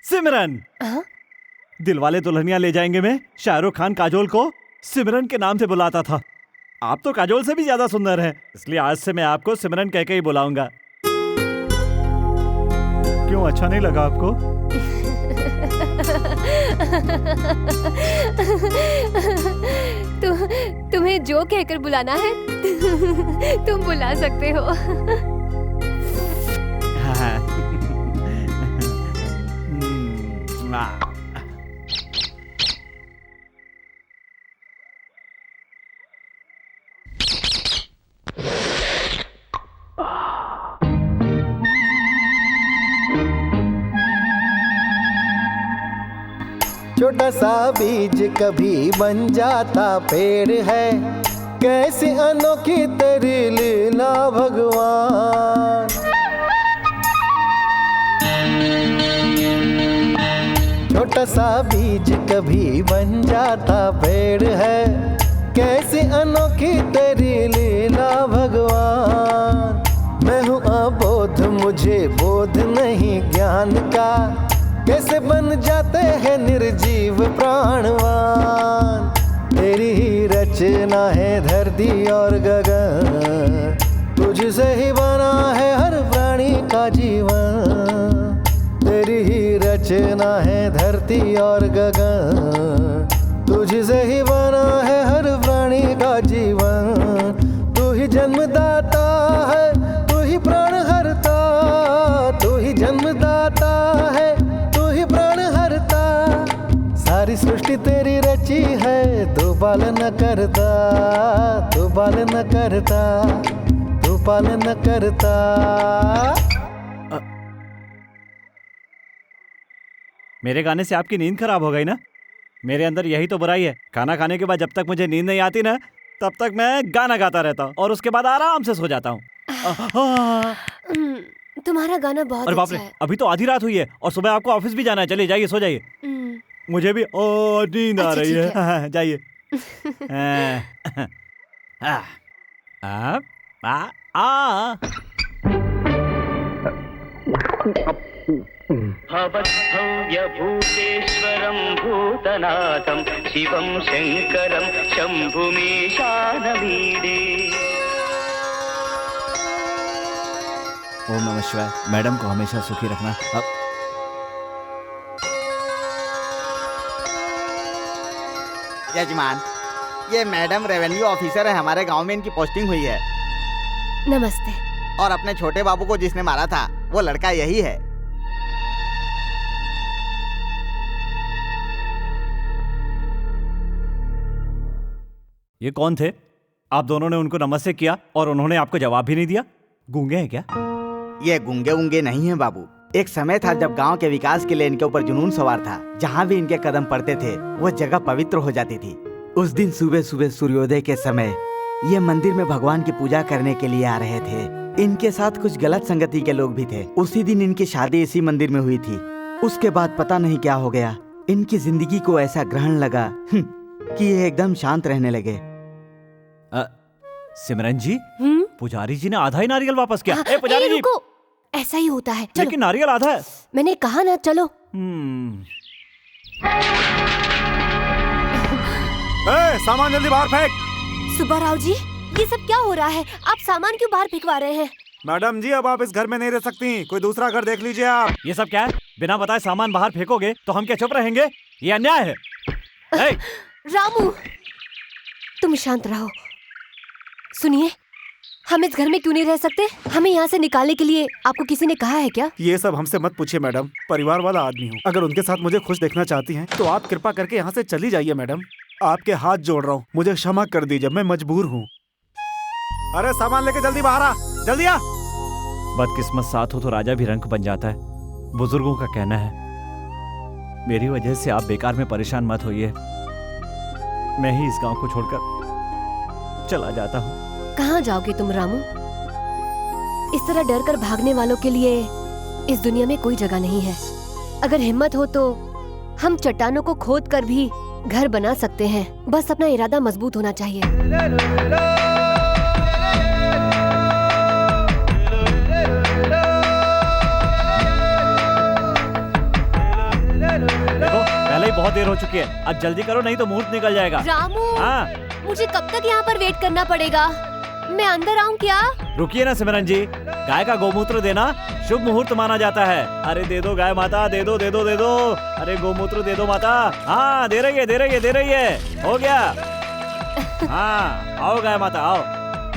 सिमरन। दिलवाले दुल्हनिया ले जाएंगे में शाहरुख खान काजोल को सिमरन के नाम से बुलाता था। आप तो काजोल से भी ज्यादा सुंदर हैं, इसलिए आज से मैं आपको सिमरन कह के ही बुलाऊंगा। क्यों, अच्छा नहीं लगा आपको? तुम्हें जो कहकर बुलाना है तुम बुला सकते हो। छोटा सा बीज कभी बन जाता पेड़ है, कैसी अनोखी तेरी लीला भगवान। छोटा सा बीज कभी बन जाता पेड़ है, कैसी अनोखी तेरी लीला भगवान। मैं हूँ अबोध, मुझे बोध नहीं ज्ञान का, कैसे बन जाते हैं निर्जीव प्राणवान। तेरी ही रचना है धरती और गगन, तुझसे ही बना है हर प्राणी का जीवन। तेरी ही रचना है धरती और गगन, तुझसे ही बना है हर प्राणी का जीवन। तू ही जन्मदाता है, तू ही सृष्टि तेरी रची है, तू पाल न करता, तू पाल न करता, तू पाल न करता। मेरे गाने से आपकी नींद खराब हो गई ना? मेरे अंदर यही तो बुराई है। खाना खाने के बाद जब तक मुझे नींद नहीं आती ना, तब तक मैं गाना गाता रहता हूँ और उसके बाद आराम से सो जाता हूँ। तुम्हारा गाना बहुत अरे बाप अच्छा रे, है। अभी तो आधी रात हुई है और सुबह आपको ऑफिस भी जाना है। चलिए जाइए, सो जाइए। मुझे भी नींद आ अच्छा, रही ठीक है। जाइए। भवद्भव्यभूतेश्वरं भूतनाथं शिवं शङ्करं शम्भुमीशानमीडे। ओम नमः शिवाय। मैडम को हमेशा सुखी रखना। यजमान, ये मैडम रेवेन्यू ऑफिसर है, हमारे गांव में इनकी पोस्टिंग हुई है। नमस्ते। और अपने छोटे बाबू को जिसने मारा था वो लड़का यही है। ये कौन थे? आप दोनों ने उनको नमस्ते किया और उन्होंने आपको जवाब भी नहीं दिया। गूंगे हैं क्या? ये गूंगे उंगे नहीं है बाबू। एक समय था जब गांव के विकास के लिए इनके ऊपर जुनून सवार था। जहाँ भी इनके कदम पड़ते थे वो जगह पवित्र हो जाती थी। उस दिन सुबह सुबह सूर्योदय के समय ये मंदिर में भगवान की पूजा करने के लिए आ रहे थे। इनके साथ कुछ गलत संगति के लोग भी थे। उसी दिन इनकी शादी इसी मंदिर में हुई थी। उसके बाद पता नहीं क्या हो गया, इनकी जिंदगी को ऐसा ग्रहण लगा कि ये एकदम शांत रहने लगे। सिमरन जी, पुजारी जी ने आधा ही नारियल वापस किया। ए पुजारी जी, रुको, ऐसा ही होता है। चलो। लेकिन नारियल आधा है। मैंने कहा ना, चलो। सामान जल्दी बाहर फेंक। सुब्बाराव जी, ये सब क्या हो रहा है? आप सामान क्यों बाहर फेंकवा रहे हैं? मैडम जी, अब आप इस घर में नहीं रह सकती, कोई दूसरा घर देख लीजिए आप। ये सब क्या है? बिना बताए सामान बाहर फेंकोगे तो हम क्या चुप रहेंगे? ये अन्याय है। रामू, तुम शांत रहो। सुनिए, हम इस घर में क्यों नहीं रह सकते? हमें यहाँ से निकालने के लिए आपको किसी ने कहा है क्या? ये सब हमसे मत पूछिए मैडम, परिवार वाला आदमी हूँ। अगर उनके साथ मुझे खुश देखना चाहती हैं तो आप कृपा करके यहाँ से चली जाइए मैडम। आपके हाथ जोड़ रहा हूँ, मुझे क्षमा कर दीजिए, मैं मजबूर हूँ। अरे सामान लेके जल्दी बाहर आ, जल्दी आ। बदकिस्मत साथ हो तो राजा भी रंक बन जाता है, बुजुर्गों का कहना है। मेरी वजह से आप बेकार में परेशान मत होइए। मैं ही इस गांव को छोड़कर चला जाता हूँ। कहाँ जाओगे तुम रामू? इस तरह डर कर भागने वालों के लिए इस दुनिया में कोई जगह नहीं है। अगर हिम्मत हो तो हम चट्टानों को खोद कर भी घर बना सकते हैं। बस अपना इरादा मजबूत होना चाहिए। देखो, पहले ही बहुत देर हो चुकी है, अब जल्दी करो नहीं तो मुहूर्त निकल जाएगा। रामू, हाँ, मुझे कब तक यहाँ पर वेट करना पड़ेगा? मैं अंदर आऊँ क्या? रुकिए ना सिमरन जी, गाय का गोमूत्र देना शुभ मुहूर्त माना जाता है। अरे दे दो गाय माता, दे दो दे दो दे दो। अरे गोमूत्र दे दो माता। हाँ, दे रही है दे रही है दे रही है। हो गया। हाँ, आओ गाय माता आओ।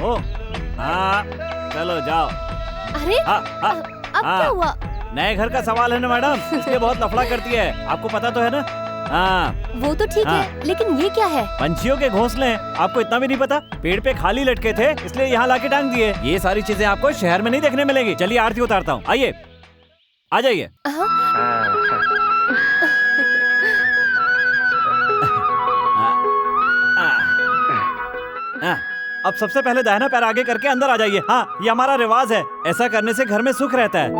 ओ, हाँ, चलो जाओ। अरे अब क्या हुआ? नए घर का सवाल है ना मैडम, इसलिए बहुत लफड़ा करती है। आपको पता तो है ना? हाँ, वो तो ठीक है, लेकिन ये क्या है? पंछियों के घोंसले हैं। आपको इतना भी नहीं पता? पेड़ पे खाली लटके थे इसलिए यहाँ लाके टांग दिए। ये सारी चीजें आपको शहर में नहीं देखने मिलेगी। चलिए आरती उतारता हूँ, आइए आ जाइए। अब सबसे पहले दाहिना पैर आगे करके अंदर आ जाइए। हाँ, ये हमारा रिवाज है। ऐसा करने से घर में सुख रहता है।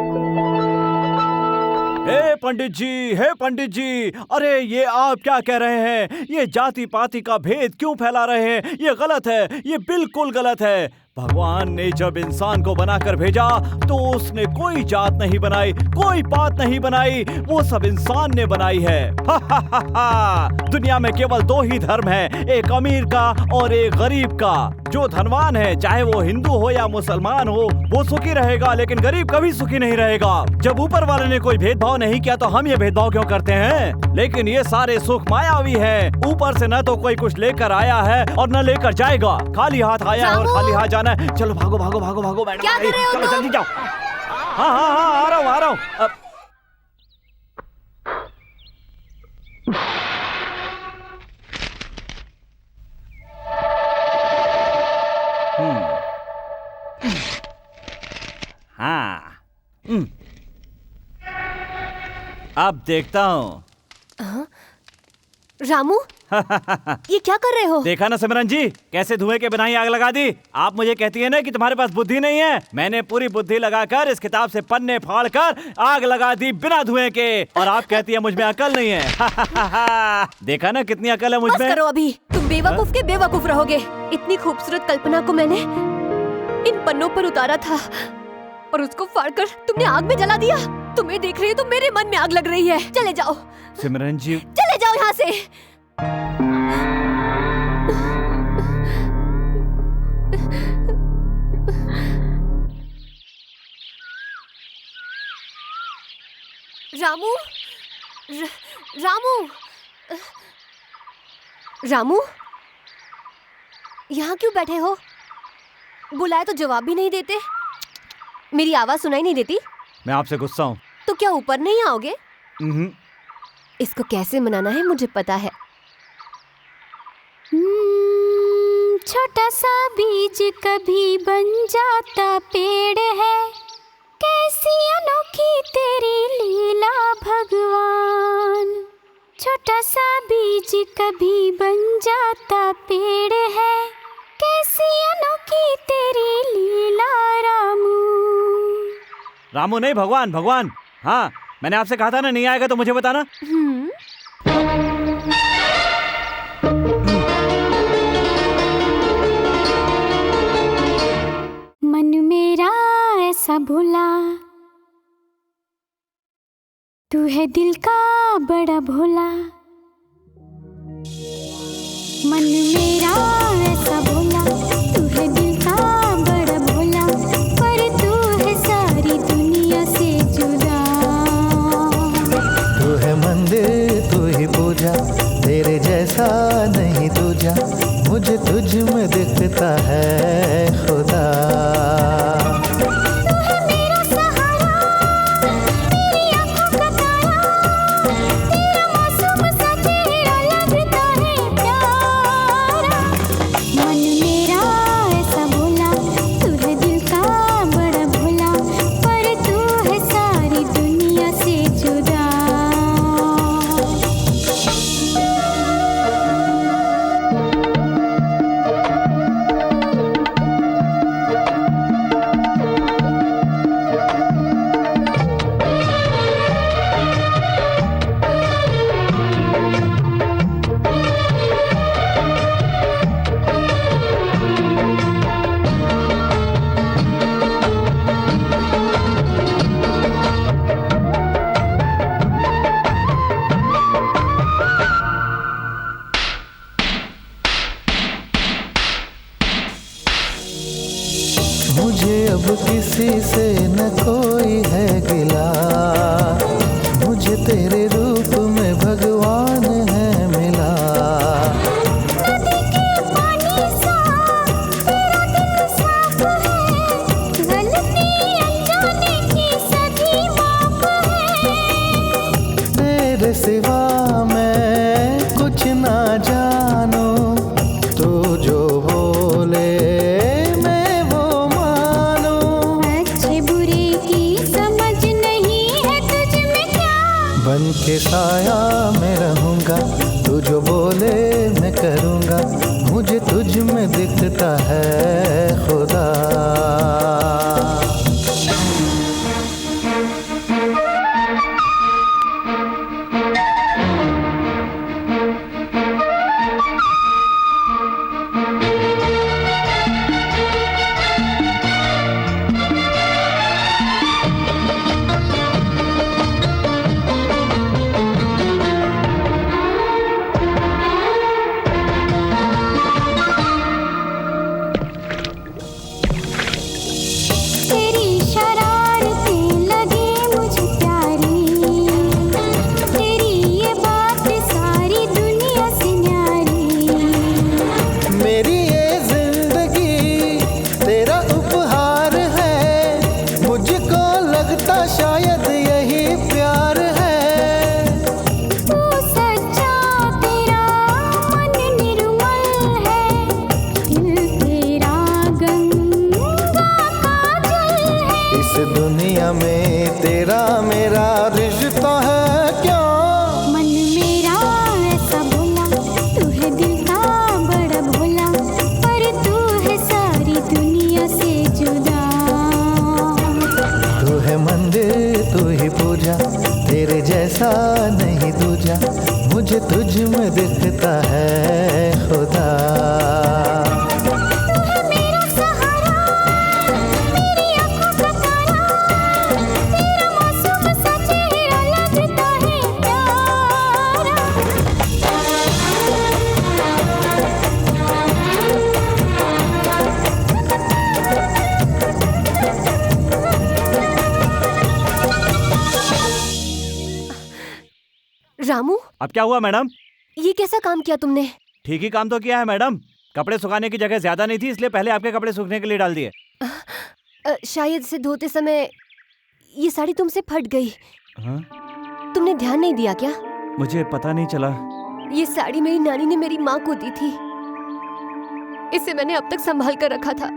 हे पंडित जी, अरे ये आप क्या कह रहे हैं? ये जाति पाति का भेद क्यों फैला रहे हैं? ये गलत है, ये बिल्कुल गलत है। भगवान ने जब इंसान को बनाकर भेजा तो उसने कोई जात नहीं बनाई, कोई पात नहीं बनाई, वो सब इंसान ने बनाई है। हा हा हा हा। दुनिया में केवल दो ही धर्म है, एक अमीर का और एक गरीब का। जो धनवान है, चाहे वो हिंदू हो या मुसलमान हो, वो सुखी रहेगा, लेकिन गरीब कभी सुखी नहीं रहेगा। जब ऊपर वाले ने कोई भेदभाव नहीं किया तो हम ये भेदभाव क्यों करते हैं? लेकिन ये सारे सुख मायावी है। ऊपर से न तो कोई कुछ लेकर आया है और न लेकर जाएगा। खाली हाथ आया है और खाली हाथ जाना है। चलो भागो भागो भागो भागो मैडम, क्या कर रहे हो चलो तुम? जल्दी जाओ। हाँ हाँ हाँ, आ रहा हूँ। अब देखता हूँ। रामू ये क्या कर रहे हो? देखा ना सिमरन जी, कैसे धुएं के बिना ही आग लगा दी। आप मुझे कहती है ना कि तुम्हारे पास बुद्धि नहीं है। मैंने पूरी बुद्धि लगाकर इस किताब से पन्ने फाड़कर आग लगा दी बिना धुएं के, और आप कहती है मुझ में अकल नहीं है। देखा ना कितनी अकल है मुझ बस में। करो अभी, तुम बेवकूफ के बेवकूफ रहोगे। इतनी खूबसूरत कल्पना को मैंने इन पन्नों पर उतारा था और उसको फाड़कर तुमने आग में जला दिया। तुम्हें देख रही हो तो मेरे मन में आग लग रही है। चले जाओ सिमरन जी, चले जाओ यहाँ से। रामू, रामू, रामू, यहाँ क्यों बैठे हो? बुलाए तो जवाब भी नहीं देते। मेरी आवाज सुनाई नहीं देती? मैं आपसे गुस्सा हूँ। तो क्या ऊपर नहीं आओगे? इसको कैसे मनाना है मुझे पता है। छोटा सा बीज कभी बन जाता पेड़ है, कैसी अनोखी तेरी लीला भगवान। छोटा सा बीज कभी बन जाता पेड़ है, कैसी अनोखी तेरी लीला रामू। रामू नहीं, भगवान, भगवान। हाँ, मैंने आपसे कहा था ना, नहीं आएगा तो मुझे बताना। मन मेरा ऐसा भोला, तू है दिल का बड़ा भोला। मन मेरा ऐसा भोला, तू है दिल का बड़ा भोला, पर तू है सारी दुनिया से जुदा। तू है मंदिर, तू ही पूजा, तेरे जैसा नहीं दूजा, मुझे तुझ में दिखता है खुदा। मुझे अब किसी से न कोई है गिला, मुझे तेरे रूप में भगवान है मिला। नदी के पानी सा तेरा दिल साफ है, गलती अनजाने की सभी माफ है। तेरे सिवा मैं कुछ ना जानू, तू जो बोले बन के साया मैं रहूंगा, तू जो बोले मैं करूंगा, मुझे तुझ में दिखता है खुदा। तेरे नहीं दूजा, मुझे तुझ में दिखता है खुदा। रामू, अब क्या हुआ मैडम? ये कैसा काम किया तुमने? ठीक ही काम तो किया है मैडम। कपड़े सुखाने की जगह ज्यादा नहीं थी, इसलिए पहले आपके कपड़े सूखने के लिए डाल दिए। शायद इसे धोते समय ये साड़ी तुमसे फट गई। हाँ? तुमने ध्यान नहीं दिया क्या? मुझे पता नहीं चला। ये साड़ी मेरी नानी ने मेरी माँ को दी थी। इसे मैंने अब तक संभाल कर रखा था।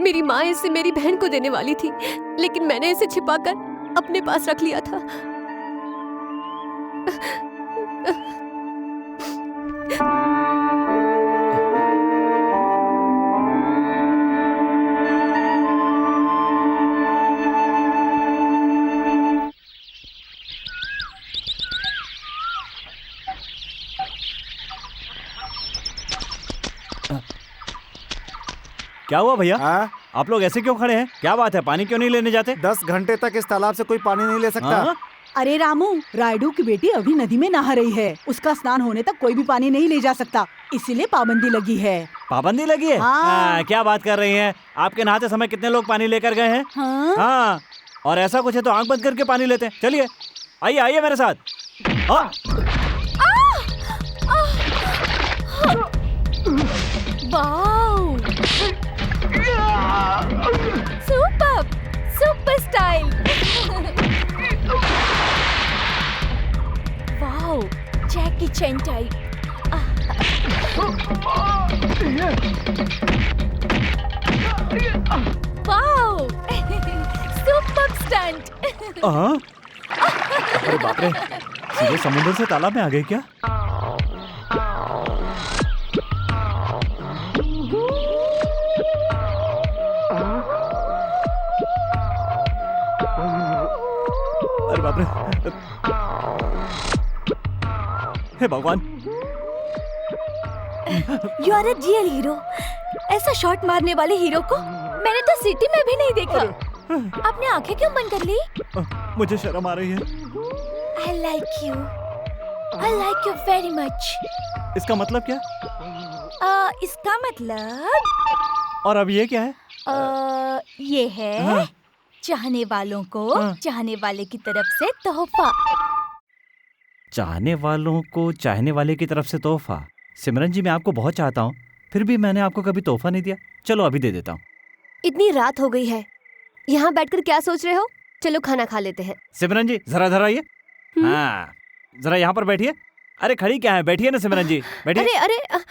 मेरी माँ इसे मेरी बहन को देने वाली थी, लेकिन मैंने इसे छिपाकर अपने पास रख लिया था। क्या हुआ भैया? आप लोग ऐसे क्यों खड़े हैं? क्या बात है? पानी क्यों नहीं लेने जाते? 10 घंटे तक इस तालाब से कोई पानी नहीं ले सकता। हाँ? अरे रामू, रायडू की बेटी अभी नदी में नहा रही है। उसका स्नान होने तक कोई भी पानी नहीं ले जा सकता, इसीलिए पाबंदी लगी है। पाबंदी लगी है? हाँ। क्या बात कर रही हैं? आपके नहाते समय कितने लोग पानी लेकर गए हैं? हाँ? हाँ, और ऐसा कुछ है तो आंख बंद करके पानी लेते हैं। चलिए आइए आइए मेरे साथ। हाँ। Wow, super super style. Wow, Jackie Chan type. Wow, super stunt. अरे बाप रे, सीधे समुद्र से तालाब में आ गए क्या? अरे बाप रे, हे भगवान। You are a real hero. ऐसा शॉट मारने वाले हीरो को मैंने तो सिटी में भी नहीं देखा। आपने आंखें क्यों बंद कर ली? मुझे शर्म आ रही है। I like you. I like you very much. इसका मतलब क्या? इसका मतलब। और अब ये क्या है? ये है हाँ। चाहने वालों को हाँ। चाहने वाले की तरफ से तोहफा। चाहने वालों को चाहने वाले की तरफ से तोहफा। सिमरन जी, मैं आपको बहुत चाहता हूँ, फिर भी मैंने आपको कभी तोहफा नहीं दिया। चलो अभी दे देता हूँ। इतनी रात हो गई है, यहाँ बैठकर क्या सोच रहे हो? चलो खाना खा लेते हैं। सिमरन जी जरा इधर आइए। हाँ, जरा यहाँ पर बैठिए। अरे खड़ी क्या है? बैठिए ना सिमरन जी, बैठिए। अरे अरे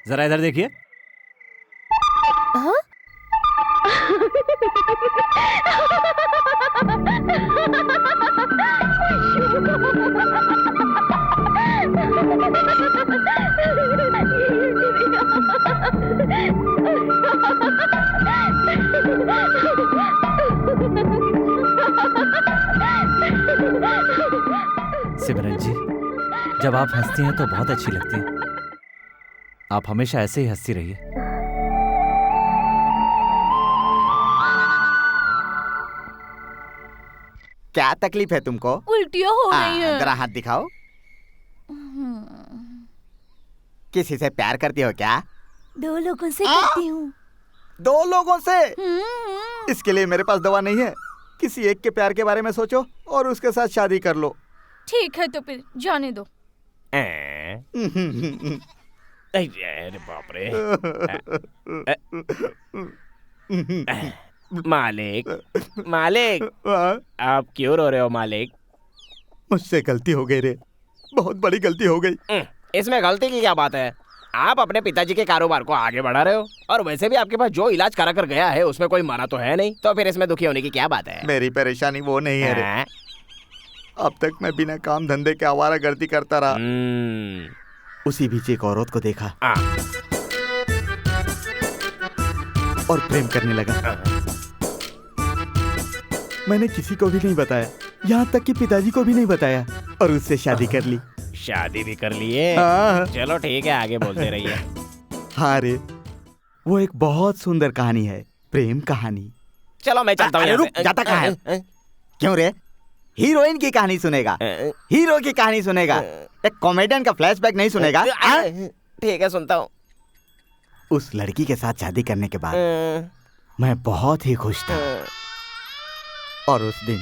जरा इधर देखिए। हाँ? सिमरन जी, जब आप हंसती हैं तो बहुत अच्छी लगती हैं। आप हमेशा ऐसे ही हंसती रहिए। क्या तकलीफ है तुमको? उल्टियाँ हो रही हैं। जरा हाथ दिखाओ। किसी से प्यार करती हो क्या? 2 लोगों से करती हूँ। 2 लोगों से? इसके लिए मेरे पास दवा नहीं है। किसी एक के प्यार के बारे में सोचो और उसके साथ शादी कर लो। ठीक है तो फिर जाने दो। अरे बाप रे। मालिक, मालिक, आप क्यों रो रहे हो मालिक? मुझसे गलती हो गई रे, बहुत बड़ी गलती हो गई। इसमें गलती की क्या बात है? आप अपने पिताजी के कारोबार को आगे बढ़ा रहे हो, और वैसे भी आपके पास जो इलाज करा कर गया है उसमें कोई मरा तो है नहीं, तो फिर इसमें दुखी होने की क्या बात है? मेरी परेशानी वो नहीं है रे। अब तक मैं बिना काम धंधे के आवारागर्दी करता रहा। उसी बीच एक औरत को देखा और प्रेम करने लगा। मैंने किसी को भी नहीं बताया, यहाँ तक कि पिताजी को भी नहीं बताया। और उससे शादी कर ली। शादी भी कर लिए? हाँ। चलो ठीक है, आगे बोलते रहिए। हाँ रे, वो एक बहुत सुंदर कहानी है, प्रेम कहानी। चलो मैं चलता हूँ। अरे रुक, जाता कहाँ है? क्यों रे? हीरोइन की कहानी सुनेगा, हीरो की कहानी सुनेगा, एक कॉमेडियन का फ्लैशबैक नहीं सुनेगा? ठीक है, सुनता हूँ। उस लड़की के साथ शादी करने के बाद मैं बहुत ही खुश था। और उस दिन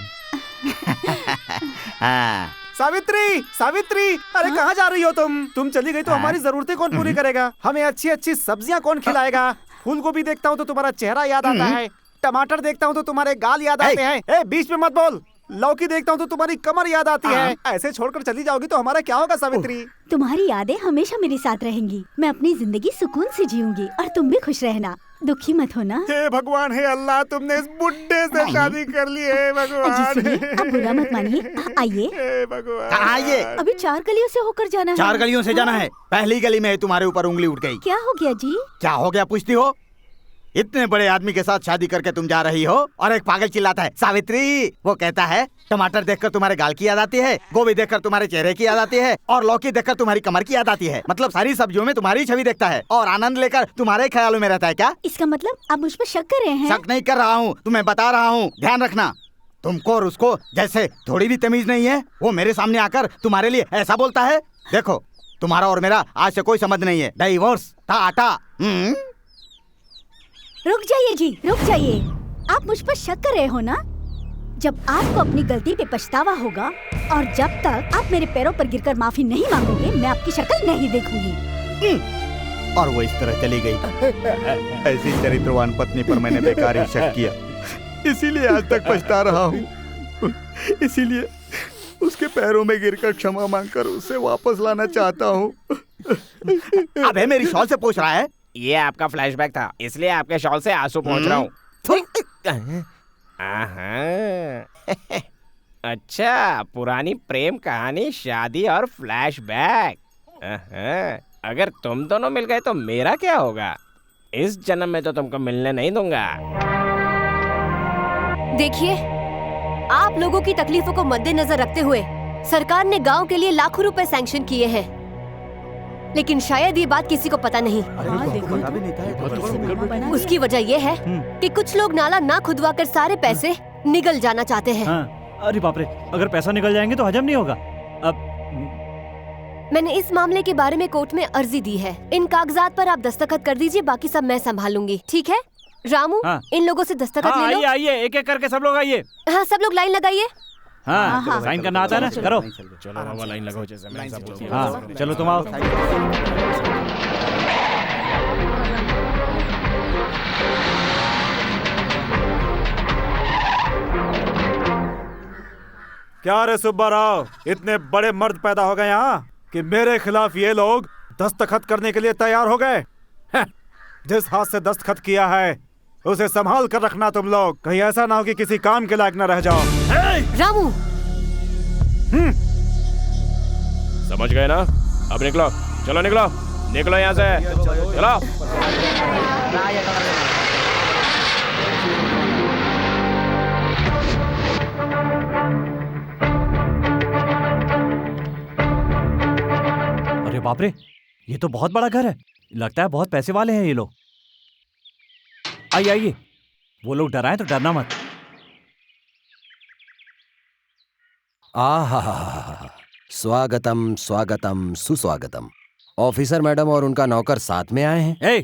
हाँ। सावित्री, सावित्री, अरे कहाँ जा रही हो तुम चली गई तो हमारी जरूरतें कौन पूरी करेगा? हमें अच्छी अच्छी सब्जियां कौन खिलाएगा? फूल गोभी देखता हूँ तो तुम्हारा चेहरा याद आता है, टमाटर देखता हूँ तो तुम्हारे गाल याद आते हैं। ए, बीच में मत बोल। लौकी देखता हूँ तो तुम्हारी कमर याद आती है। ऐसे छोड़कर चली जाओगी तो हमारा क्या होगा सावित्री? तुम्हारी यादें हमेशा मेरे साथ रहेंगी। मैं अपनी जिंदगी सुकून से जीऊंगी और तुम भी खुश रहना, दुखी मत होना। हे भगवान, हे अल्लाह, तुमने इस बुड्ढे से शादी कर ली है भगवान। अब बुरा मत मानिए, आइए। हे भगवान, कहाँ ये? अभी 4 गलियों से होकर जाना है। 4 गलियों से जाना है? पहली गली में तुम्हारे ऊपर उंगली उठ गई। क्या हो गया जी? क्या हो गया पूछती हो? इतने बड़े आदमी के साथ शादी करके तुम जा रही हो और एक पागल चिल्लाता है सावित्री। वो कहता है टमाटर देखकर तुम्हारे गाल की याद आती है, गोभी देखकर तुम्हारे चेहरे की याद आती है और लौकी देखकर तुम्हारी कमर की याद आती है। मतलब सारी सब्जियों में तुम्हारी छवि देखता है और आनंद लेकर तुम्हारे ख्यालों में रहता है। क्या इसका मतलब आप मुझ पर शक कर रहे हैं? शक नहीं कर रहा हूँ, तुम्हें बता रहा हूँ। ध्यान रखना, तुमको और उसको जैसे थोड़ी भी तमीज नहीं है। वो मेरे सामने आकर तुम्हारे लिए ऐसा बोलता है। देखो, तुम्हारा और मेरा आज से कोई संबंध नहीं है, डाइवोर्स, टाटा। रुक जाइए जी, रुक जाइए। आप मुझ पर शक कर रहे हो ना? जब आपको अपनी गलती पे पछतावा होगा और जब तक आप मेरे पैरों पर गिरकर माफी नहीं मांगोगे, मैं आपकी शक्ल नहीं देखूंगी। और वो इस तरह चली गई। ऐसी चरित्रवान पत्नी पर मैंने बेकार ही शक किया, इसीलिए आज तक पछता रहा हूँ। इसीलिए उसके पैरों में गिरकर क्षमा मांगकर उसे वापस लाना चाहता हूँ। अबे मेरी शॉल से पूछ रहा है? ये आपका फ्लैशबैक था, इसलिए आपके शॉल से आंसू पहुंच रहा हूँ। अच्छा, पुरानी प्रेम कहानी, शादी और फ्लैशबैक। अगर तुम दोनों मिल गए तो मेरा क्या होगा? इस जन्म में तो तुमको मिलने नहीं दूंगा। देखिए, आप लोगों की तकलीफों को मद्देनजर रखते हुए सरकार ने गांव के लिए लाखों रुपए सैंक्शन किए हैं, लेकिन शायद ये बात किसी को पता नहीं। उसकी वजह ये है कि कुछ लोग नाला ना खुदवा कर सारे पैसे निगल जाना चाहते हैं। अरे बाप रे, अगर पैसा निकल जाएंगे तो हजम नहीं होगा। अब मैंने इस मामले के बारे में कोर्ट में अर्जी दी है। इन कागजात पर आप दस्तखत कर दीजिए, बाकी सब मैं संभालूंगी। ठीक है रामू? इन लोगों से दस्तखत ले लो। आइए आइए, एक एक करके सब लोग आइए। हाँ, सब लोग लाइन लगाइए। हाँ, साइन करना आता है ना? करो। चलो मामा, लाइन लगाओ जैसे मैं सब बोलती हूँ। हाँ, चलो तुम आओ। क्या रे सुब्बा राव, इतने बड़े मर्द पैदा हो गए यहाँ कि मेरे खिलाफ ये लोग दस्तखत करने के लिए तैयार हो गए। जिस हाथ से दस्तखत किया है उसे संभाल कर रखना तुम लोग, कहीं ऐसा ना हो कि किसी काम के लायक न रह जाओ। रामू, समझ गए ना? अब निकलो, चलो निकलो, निकलो यहाँ से, चलो। अरे बाप रे, ये तो बहुत बड़ा घर है। लगता है बहुत पैसे वाले हैं ये लोग। आइए आइए, वो लोग डराएं तो डरना मत। आहा, स्वागतम स्वागतम सुस्वागतम। ऑफिसर मैडम और उनका नौकर साथ में आए हैं।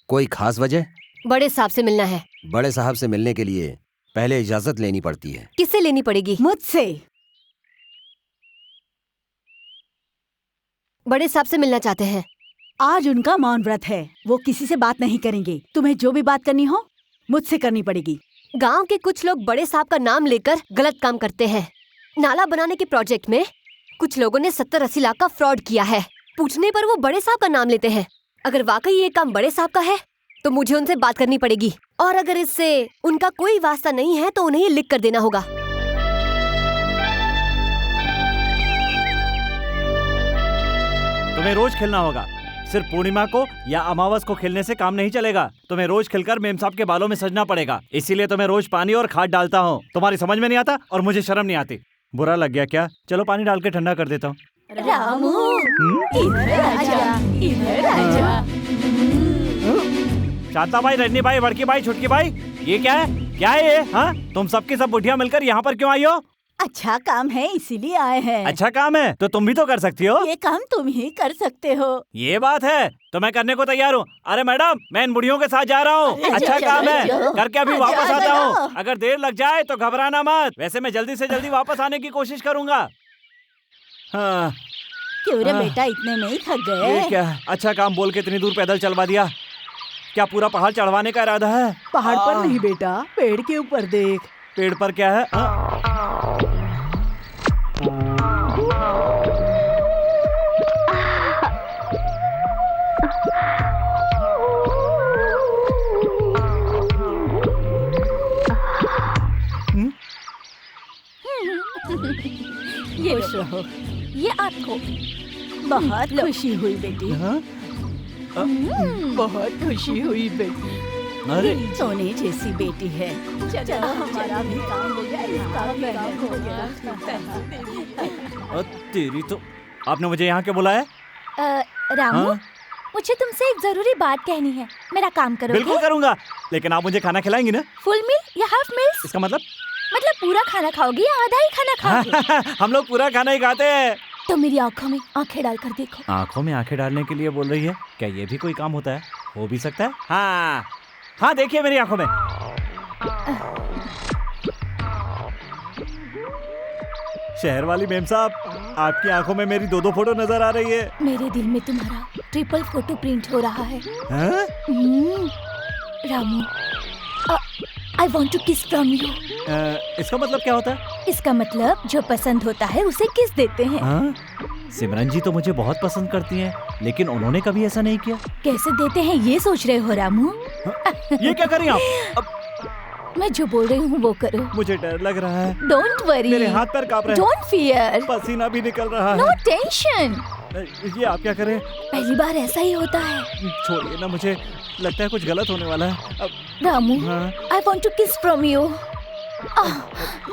कोई खास वजह? बड़े साहब से मिलना है। बड़े साहब से मिलने के लिए पहले इजाजत लेनी पड़ती है। किससे लेनी पड़ेगी? मुझसे। बड़े साहब से मिलना चाहते हैं। आज उनका मौन व्रत है, वो किसी से बात नहीं करेंगे। तुम्हें जो भी बात करनी हो मुझसे करनी पड़ेगी। गांव के कुछ लोग बड़े साहब का नाम लेकर गलत काम करते हैं। नाला बनाने के प्रोजेक्ट में कुछ लोगों ने 70-80 लाख का फ्रॉड किया है। पूछने पर वो बड़े साहब का नाम लेते हैं। अगर वाकई ये काम बड़े साहब का है तो मुझे उनसे बात करनी पड़ेगी, और अगर इससे उनका कोई वास्ता नहीं है तो उन्हें ये लिख कर देना होगा। तुम्हें रोज खेलना होगा, सिर्फ पूर्णिमा को या अमावस को खेलने से काम नहीं चलेगा। तुम्हें रोज खेलकर मेम साहब के बालों में सजना पड़ेगा। इसीलिए तुम्हें रोज पानी और खाद डालता हूँ। तुम्हारी समझ में नहीं आता और मुझे शर्म नहीं आती। बुरा लग गया क्या? चलो पानी डाल के ठंडा कर देता हूँ। रामू, इधर आजा, इधर आजा। शांता भाई, रजनी भाई, बड़की भाई, छुटकी भाई, ये क्या है? क्या है ये? हाँ, तुम सबकी सब बुढ़िया मिलकर यहाँ पर क्यों आई हो? अच्छा काम है इसीलिए आए हैं। अच्छा काम है तो तुम भी तो कर सकती हो। ये काम तुम ही कर सकते हो। ये बात है तो मैं करने को तैयार हूँ। अरे मैडम, मैं इन बुढ़ियों के साथ जा रहा हूँ। अच्छा काम है, करके अभी वापस आता हूँ। अगर देर लग जाए तो घबराना मत। वैसे मैं जल्दी से जल्दी वापस आने की कोशिश करूँगा। हाँ, क्यों रे बेटा, इतने में ही थक ये गए? क्या? अच्छा काम बोल के इतनी दूर पैदल चलवा दिया। क्या पूरा पहाड़ चढ़वाने का इरादा है? पहाड़ पर नहीं बेटा, पेड़ के ऊपर देख। पेड़ पर क्या है? ये रहो, ये आपको। बहुत खुशी हुई बेटी। बहुत खुशी हुई बेटी। अरे सोने जैसी बेटी है। चलो हमारा भी काम हो गया, इसका भी काम हो गया। तेरी तो। आपने मुझे यहाँ क्यों बुलाया? रामू, हाँ? मुझे तुमसे एक जरूरी बात कहनी है। मेरा काम करोगे? बिल्कुल करूँगा, लेकिन आप मुझे खाना खिलाएंगी ना? फुल मील या हाफ मील? इसका मतलब पूरा खाना खाओगी या आधा ही खाना खाओगे? हम लोग पूरा खाना ही खाते हैं। तो मेरी आंखों में आंखें डालकर देखो। आंखों में आंखें डालने के लिए बोल रही है? क्या ये भी कोई काम होता है? हो भी सकता है। हाँ हाँ, देखिए मेरी आंखों में। शहर वाली मेम साहब, आपकी आंखों में मेरी दो फोटो नजर आ रही है। मेरे दिल में तुम्हारा ट्रिपल फोटो प्रिंट हो रहा है। हाँ? Ramu, I want to kiss from you। इसका मतलब क्या होता है? इसका मतलब जो पसंद होता है उसे किस देते हैं। हाँ? सिमरन जी तो मुझे बहुत पसंद करती हैं, लेकिन उन्होंने कभी ऐसा नहीं किया। कैसे देते हैं ये सोच रहे हो रामू? ये क्या करें आप? मैं जो बोल रही हूँ वो करो। मुझे डर लग रहा है। डोंट वरी, मेरे हाथ पैर कांप रहे हैं। डोंट फियर, पसीना भी निकल रहा है। No tension. ये आप क्या करें? पहली बार ऐसा ही होता है। छोड़िए ना, मुझे लगता है कुछ गलत होने वाला है। Ramu, I want to kiss from you।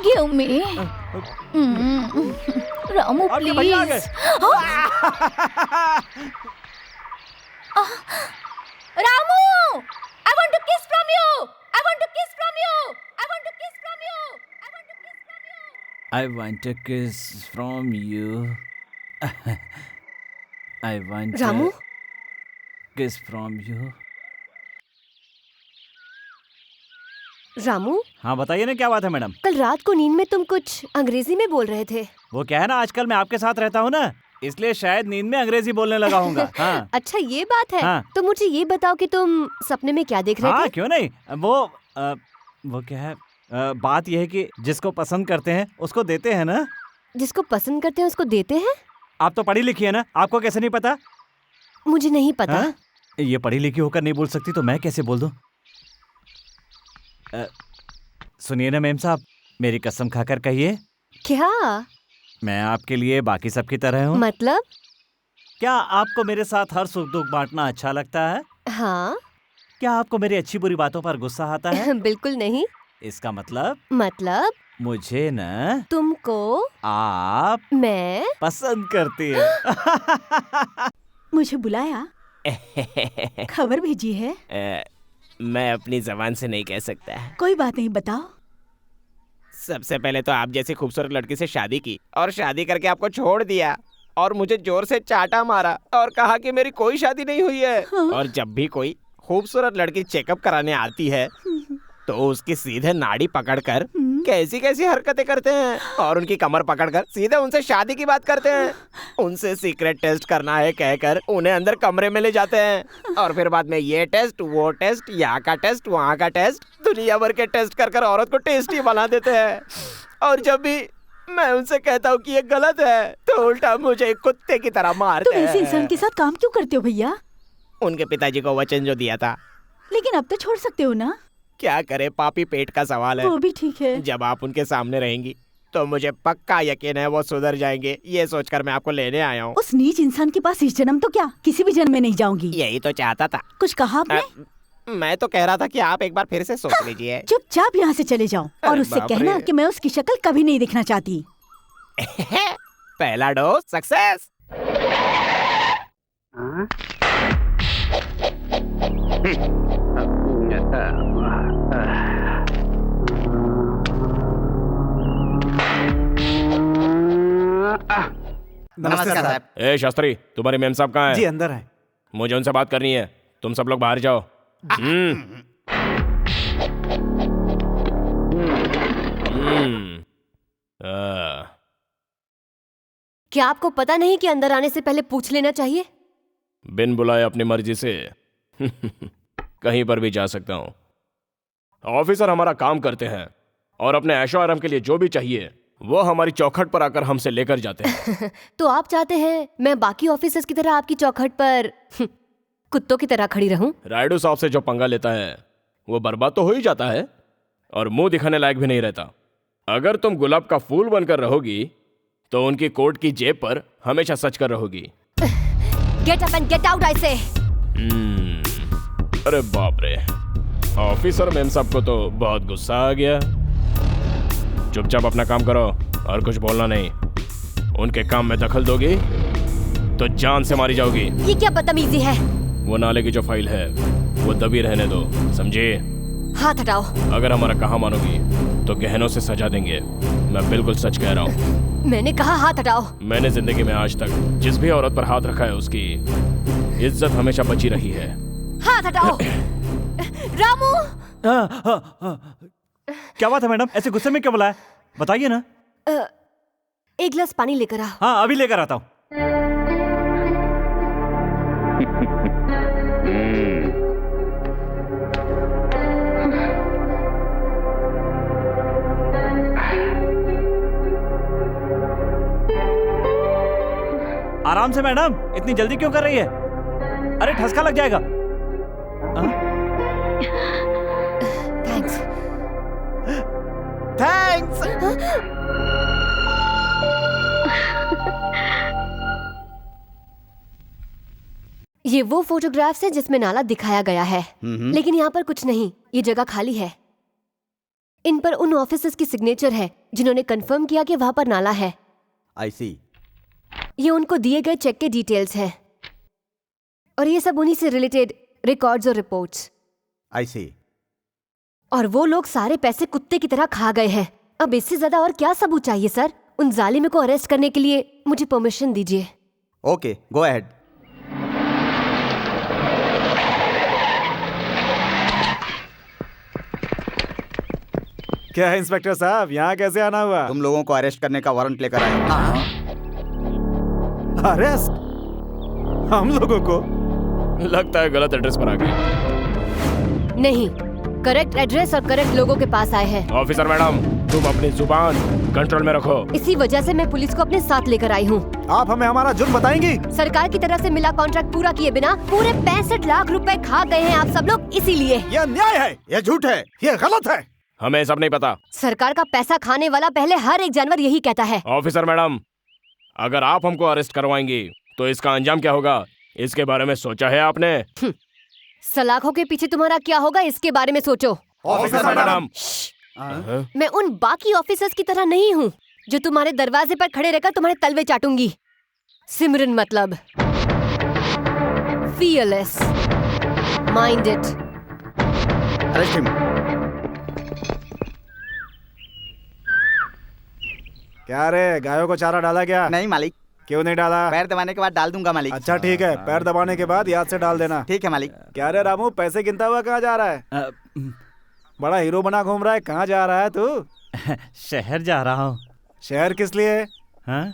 Give me। Ramu please. Ramu, I want to kiss from you। I want to kiss from you। I want to kiss from you। I want to kiss from you। I want to kiss from you। I want Ramu, to kiss from you। Ramu, हाँ बताइए ना, क्या बात है madam? कल रात को नींद में तुम कुछ अंग्रेजी में बोल रहे थे। वो क्या है ना, आजकल मैं आपके साथ रहता हूँ ना, इसलिए शायद नींद में अंग्रेजी बोलने लगा हूँगा। हाँ। अच्छा ये बात है। हाँ। तो मुझे ये बताओ कि तुम सपने में क्या देख रहे हाँ थे? क्यों नहीं, वो क्या है, बात यह है कि जिसको पसंद करते हैं उसको देते हैं ना। जिसको पसंद करते हैं उसको देते हैं? आप तो पढ़ी लिखी है ना, आपको कैसे नहीं पता? मुझे नहीं पता। हाँ? ये पढ़ी लिखी होकर नहीं बोल सकती तो मैं कैसे बोल दूं? सुनिए ना मेम साहब, मेरी कसम खाकर कहिए। क्या? मैं आपके लिए बाकी सबकी तरह हूँ। मतलब? क्या आपको मेरे साथ हर सुख दुख बांटना अच्छा लगता है? हाँ। क्या आपको मेरी अच्छी बुरी बातों पर गुस्सा आता है? बिल्कुल नहीं। इसका मतलब? मतलब मुझे न तुमको आप मैं पसंद करती है। मुझे बुलाया? खबर भेजी है? मैं अपनी जबान से नहीं कह सकता। कोई बात नहीं, बताओ। सबसे पहले तो आप जैसी खूबसूरत लड़की से शादी की और शादी करके आपको छोड़ दिया और मुझे जोर से चाटा मारा और कहा कि मेरी कोई शादी नहीं हुई है। हाँ? और जब भी कोई खूबसूरत लड़की चेकअप कराने आती है तो उसकी सीधे नाड़ी पकड़कर कैसी कैसी हरकतें करते हैं और उनकी कमर पकड़कर सीधे उनसे शादी की बात करते हैं। उनसे सीक्रेट टेस्ट करना है कहकर उन्हें अंदर कमरे में ले जाते हैं और फिर बाद में ये टेस्ट, वो टेस्ट, यहाँ का टेस्ट, वहाँ का टेस्ट, दुनिया भर के टेस्ट कर कर औरत को टेस्टी बना देते हैं। और जब भी मैं उनसे कहता हूँ कि ये गलत है तो उल्टा मुझे कुत्ते की तरह मारते हैं। तुम ऐसे इंसान के साथ काम क्यों करते हो भैया? उनके पिताजी को वचन जो दिया था। लेकिन अब तो छोड़ सकते हो ना? क्या करे, पापी पेट का सवाल है। वो भी ठीक है। जब आप उनके सामने रहेंगी तो मुझे पक्का यकीन है वो सुधर जाएंगे। ये सोचकर मैं आपको लेने आया हूँ। उस नीच इंसान के पास इस जन्म तो क्या, किसी भी जन्म में नहीं जाऊंगी। यही तो चाहता था। कुछ कहा आपने? मैं तो कह रहा था कि आप एक बार फिर से सोच लीजिए। चुपचाप यहाँ से चले जाओ और उससे कहना कि मैं उसकी शक्ल कभी नहीं देखना चाहती। पहला डोज सक्सेस। नमस्ते साहब। ए शास्त्री, तुम्हारी मेम साहब कहाँ है? जी अंदर है। मुझे उनसे बात करनी है। तुम सब लोग बाहर जाओ। क्या आपको पता नहीं कि अंदर आने से पहले पूछ लेना चाहिए? बिन बुलाए अपनी मर्जी से कहीं पर भी जा सकता हूँ। ऑफिसर हमारा काम करते हैं और अपने ऐशो आराम के लिए जो भी चाहिए वो हमारी चौखट पर आकर हमसे लेकर जाते हैं। तो आप चाहते हैं मैं बाकी ऑफिसर्स की तरह आपकी चौखट पर कुत्तों की तरह खड़ी रहूं? रायडू साहब से जो पंगा लेता है वो बर्बाद तो हो ही जाता है और मुंह दिखाने लायक भी नहीं रहता। अगर तुम गुलाब का फूल बनकर रहोगी तो उनकी कोट की जेब पर हमेशा सच कर रहोगी। Get up and get out I से। अरे बाप रे, ऑफिसर मेम साहब को तो बहुत गुस्सा आ गया। चुपचाप अपना काम करो और कुछ बोलना नहीं। उनके काम में दखल दोगी तो जान से मारी जाओगी। ये क्या बदतमीजी है? वो नाले की जो फाइल है वो दबी रहने दो, समझे? हाथ हटाओ। अगर हमारा कहा मानोगी तो गहनों से सजा देंगे। मैं बिल्कुल सच कह रहा हूँ। मैंने कहा हाथ हटाओ। मैंने जिंदगी में आज तक जिस भी औरत पर हाथ रखा है उसकी इज्जत हमेशा बची रही है। हाथ हटाओ। रामू। क्या बात है मैडम, ऐसे गुस्से में क्यों बुलाया? बताइए ना। एक गिलास पानी लेकर आ। हाँ अभी लेकर आता हूँ। आराम से मैडम, इतनी जल्दी क्यों कर रही है? अरे ठसका लग जाएगा। थैंक्स। थैंक्स। ये वो फोटोग्राफ्स है जिसमें नाला दिखाया गया है, लेकिन यहाँ पर कुछ नहीं, ये जगह खाली है। इन पर उन ऑफिसर्स की सिग्नेचर है जिन्होंने कंफर्म किया कि वहां पर नाला है। आई सी। ये उनको दिए गए चेक के डिटेल्स हैं और ये सब उन्हीं से रिलेटेड रिकॉर्ड्स और रिपोर्ट्स। आई सी। और वो लोग सारे पैसे कुत्ते की तरह खा गए हैं। अब इससे ज्यादा और क्या सबूत चाहिए सर? उन जालिम को अरेस्ट करने के लिए मुझे परमिशन दीजिए। Okay, go ahead. क्या है इंस्पेक्टर साहब, यहाँ कैसे आना हुआ? तुम लोगों को अरेस्ट करने का वारंट लेकर आया हूँ। अरेस्ट? हम लोगों को? लगता है गलत एड्रेस पर आ गए। नहीं, करेक्ट एड्रेस और करेक्ट लोगों के पास आए हैं। ऑफिसर मैडम, तुम अपनी जुबान कंट्रोल में रखो। इसी वजह से मैं पुलिस को अपने साथ लेकर आई हूँ। आप हमें हमारा जुर्म बताएंगी? सरकार की तरफ से मिला कॉन्ट्रैक्ट पूरा किए बिना पूरे 65 लाख रुपए खा गए हैं आप सब लोग, इसीलिए। यह अन्याय है, यह झूठ है, यह गलत है। हमें सब नहीं पता। सरकार का पैसा खाने वाला पहले हर एक जानवर यही कहता है। ऑफिसर मैडम, अगर आप हमको अरेस्ट करवाएंगी तो इसका अंजाम क्या होगा, इसके बारे में सोचा है आपने? सलाखों के पीछे तुम्हारा क्या होगा, इसके बारे में सोचो। ऑफिसर मैडम, मैं उन बाकी ऑफिसर्स की तरह नहीं हूँ जो तुम्हारे दरवाजे पर खड़े रहकर तुम्हारे तलवे चाटूंगी। सिमरन मतलब fearless, minded। Arrest him. क्या रे, गायों को चारा डाला क्या? नहीं मालिक। क्यों नहीं डाला? पैर दबाने के बाद डाल दूंगा मालिक। अच्छा ठीक है, पैर दबाने के बाद याद से डाल देना। ठीक है मालिक। क्या रे रामू, पैसे गिनता हुआ कहाँ जा रहा है? बड़ा हीरो बना घूम रहा है, कहाँ जा रहा है तू? शहर जा रहा हूँ। शहर किस लिए? हाँ?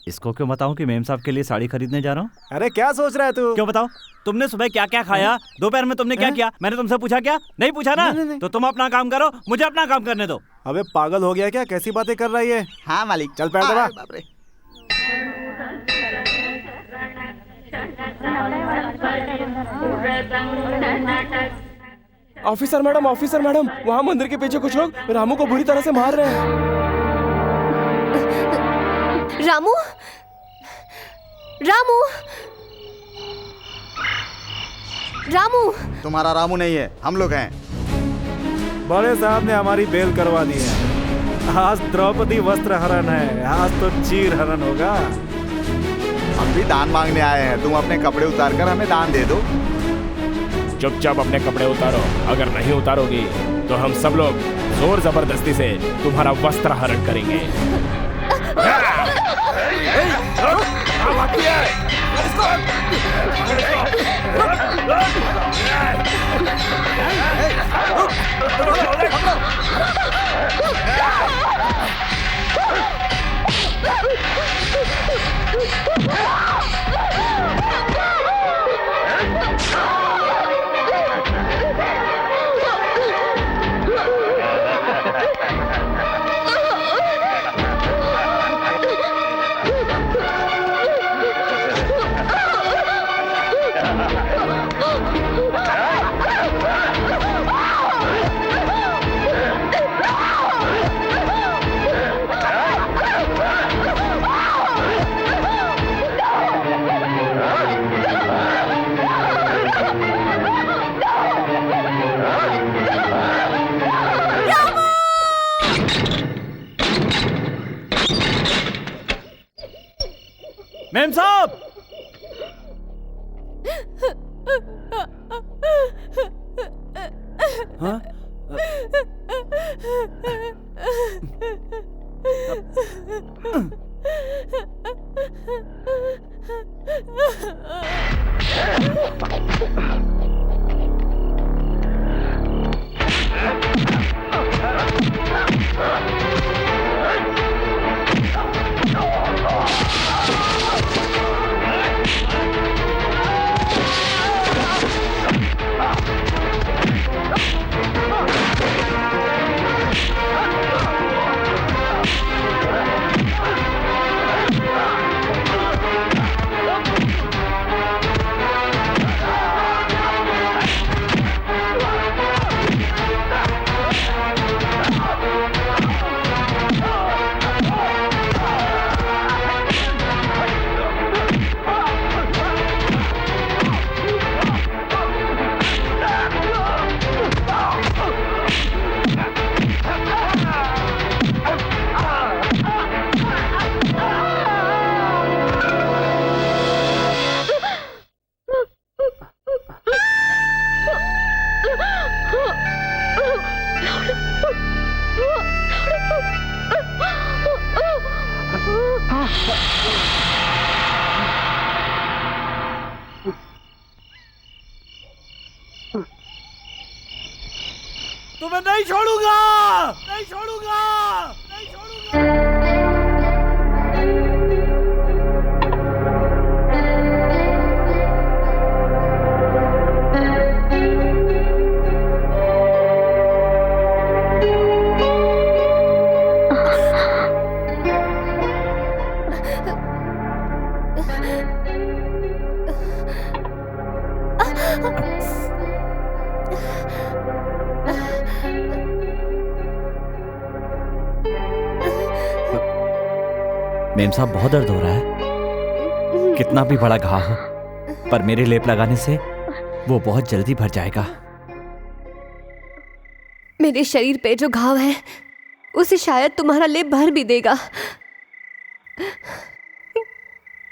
इसको क्यों बताऊं कि मेम साहब के लिए साड़ी खरीदने जा रहा हूँ? अरे क्या सोच रहा है तू? क्यों बताओ? तुमने सुबह क्या क्या खाया? दोपहर में तुमने क्या किया? मैंने तुमसे पूछा क्या? नहीं पूछा ना? नहीं। तो तुम अपना काम करो, मुझे अपना काम करने दो। अबे पागल हो गया क्या? कैसी बातें कर रही है? हाँ मालिक। चल पैर दबा। बाप रे। ऑफिसर मैडम, वहाँ मंदिर के पीछे कुछ लोग रामू को बुरी तरह से मार रहे हैं। रामू, रामू, रामू। तुम्हारा रामू नहीं है, हम लोग हैं। बड़े साहब ने हमारी बेल करवा दी है। आज द्रौपदी वस्त्र हरण है, आज तो चीर हरण होगा। हम भी दान मांगने आए हैं, तुम अपने कपड़े उतार कर हमें दान दे दो। चुपचाप अपने कपड़े उतारो, अगर नहीं उतारोगी तो हम सब लोग जोर जबरदस्ती से तुम्हारा वस्त्र हरण करेंगे। मेम साहब, हाँ? तुम्हें नहीं छोड़ूंगा, नहीं छोड़ूंगा, नहीं छोड़ूंगा। मेम साहब, बहुत दर्द हो रहा है। कितना भी बड़ा घाव हो, पर मेरे लेप लगाने से वो बहुत जल्दी भर जाएगा। मेरे शरीर पे जो घाव है उसे शायद तुम्हारा लेप भर भी देगा,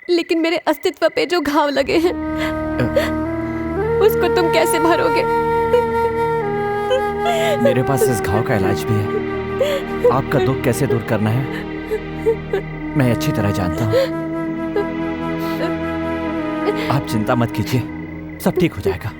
लेकिन मेरे अस्तित्व पे जो घाव लगे हैं उसको तुम कैसे भरोगे? मेरे पास इस घाव का इलाज भी है। आपका दुख कैसे दूर करना है मैं अच्छी तरह जानता हूँ। आप चिंता मत कीजिए, सब ठीक हो जाएगा।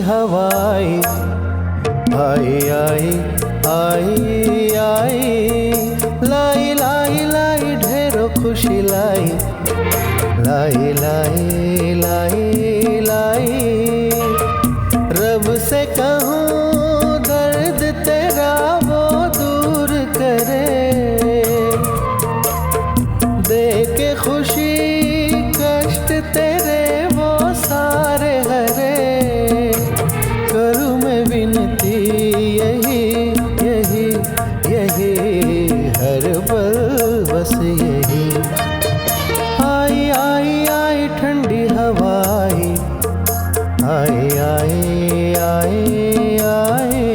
हवाई आई आई आई आई लाई लाई लाई ढेरों खुशी लाई लाई लाई लाई लाई। रब से कहूँ दर्द तेरा वो दूर खुशी कष्ट तेरे वो सारे हरे, करूँ मैं विनती यही यही यही हर पल बस यही। आई आई आई ठंडी हवाई, आई आई आई आई।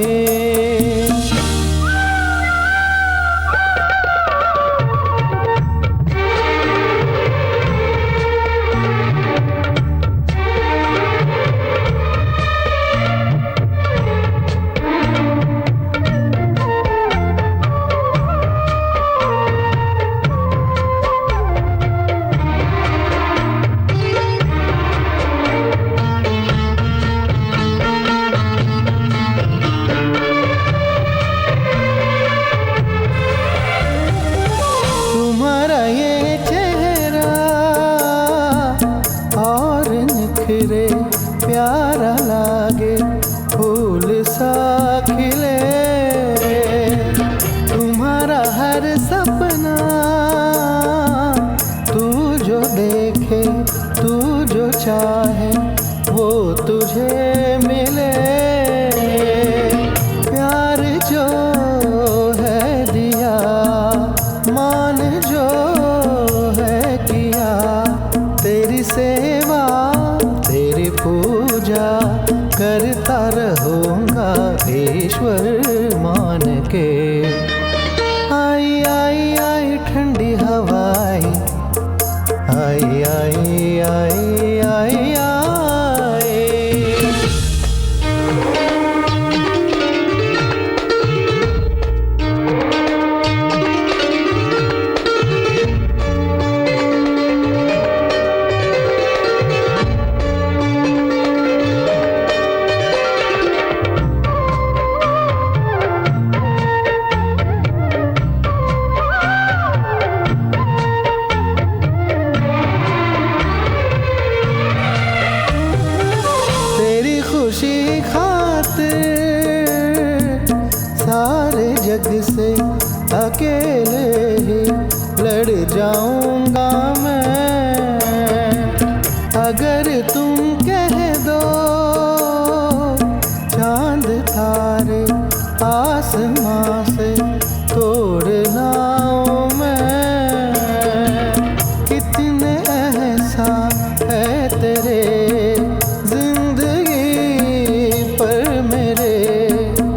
तुम्हारा ये चेहरा और निखरे प्यारा लागे, फूल सा खिले। तुम्हारा हर सपना तू जो देखे, तू जो चाहे वो तुझे मिले। प्यार जो है दिया, मान जो है किया, तेरी सेवा तेरी पूजा करता रहूँगा ईश्वर मान के। आई आई आई ठंडी हवाई, आई आई आई आई आई। तेरी खुशी खातिर सारे जग से अकेले ही लड़ जाऊंगा मैं। अगर तुम कह दो चांद तारे आसमां से तोड़ लाऊं मैं। कितने एहसान है तेरे जिंदगी पर मेरे,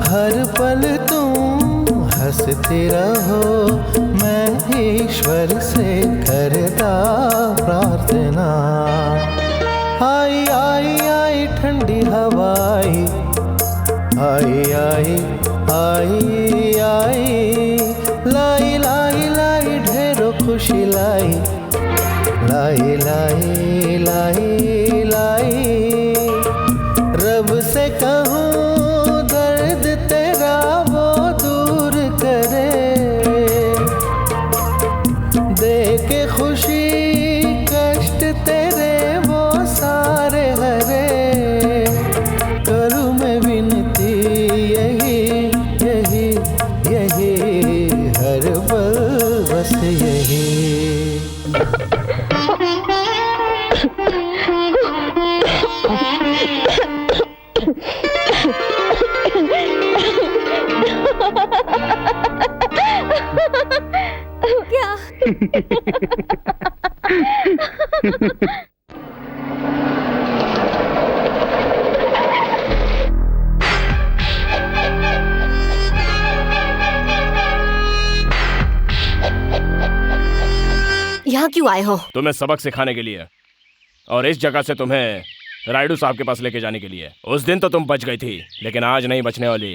हर पल तुम हंसते रहो। मैं ईश्वर से करता प्रार्थना। आई आई आई ठंडी हवाई, आई आई आई आई। लाई लाई लाई ढेरों खुशी लाई, लाई लाई लाई लाई। रब से कहूँ दर्द तेरा वो दूर करे, दे के खुशी कष्ट तेरे वो सारे हरे। करूँ मैं विनती यही यही यही हर पल बस यही। क्या? यहाँ क्यों आए हो? तुम्हें सबक सिखाने के लिए, और इस जगह से तुम्हें रायडू साहब के पास लेके जाने के लिए। उस दिन तो तुम बच गई थी, लेकिन आज नहीं बचने वाली।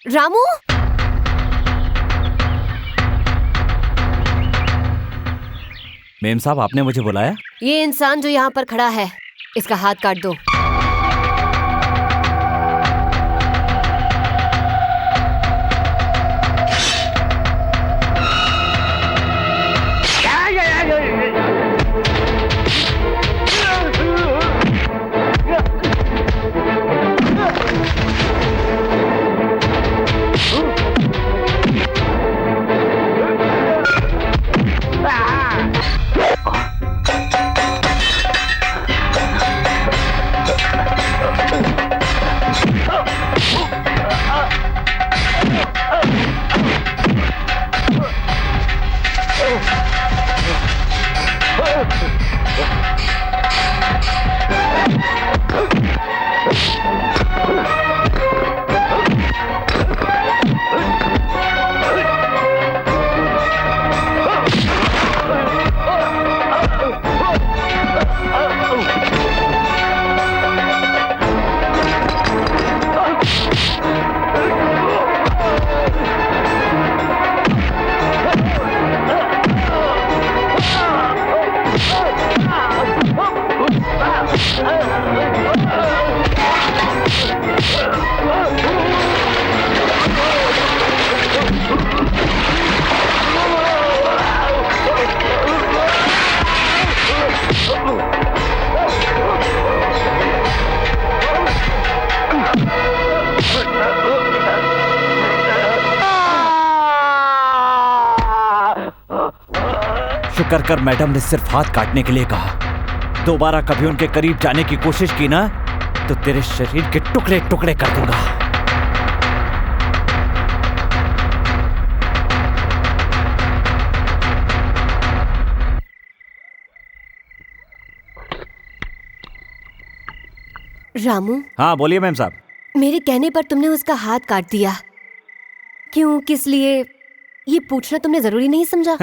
रामू, मेम साहब आपने मुझे बुलाया? ये इंसान जो यहाँ पर खड़ा है, इसका हाथ काट दो। कर कर मैडम ने सिर्फ हाथ काटने के लिए कहा। दोबारा कभी उनके करीब जाने की कोशिश की ना तो तेरे शरीर के टुकड़े टुकड़े कर दूंगा। रामू। हाँ बोलिए मैम साहब। मेरे कहने पर तुमने उसका हाथ काट दिया, क्यों, किस लिए, ये पूछना तुमने जरूरी नहीं समझा?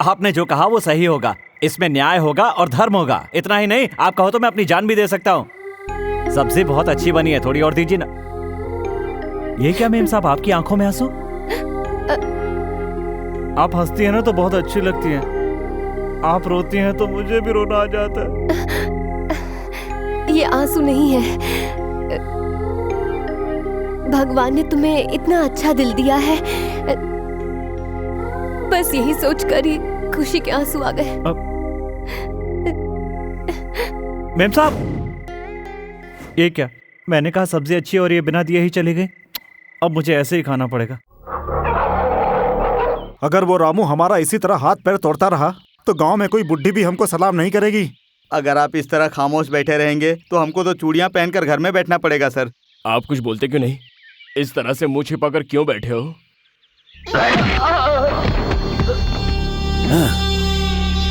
आपने जो कहा वो सही होगा, इसमें न्याय होगा और धर्म होगा। इतना ही नहीं, आप कहो तो मैं अपनी जान भी दे सकता हूँ। सब्जी बहुत अच्छी बनी है, थोड़ी और दीजिए ना। ये क्या मैम साहब, आपकी आंखों में आंसू? आप हंसती हैं ना तो बहुत अच्छी लगती हैं, आप रोती हैं तो मुझे भी रोना आ जाता है। ये आंसू नहीं है, भगवान ने तुम्हें इतना अच्छा दिल दिया है, बस यही सोचकर ही खुशी के आंसू आ गए। मैम साहब, ये क्या, मैंने कहा सब्जी अच्छी है और ये बिना दिए ही चली गई। अब मुझे ऐसे ही खाना पड़ेगा। अगर वो रामू हमारा इसी तरह हाथ पैर तोड़ता रहा तो गांव में कोई बुढ़ी भी हमको सलाम नहीं करेगी। अगर आप इस तरह खामोश बैठे रहेंगे तो हमको तो चूड़ियां पहनकर घर में बैठना पड़ेगा सर। आप कुछ बोलते क्यों नहीं? इस तरह से मुंह छिपाकर क्यों बैठे हो?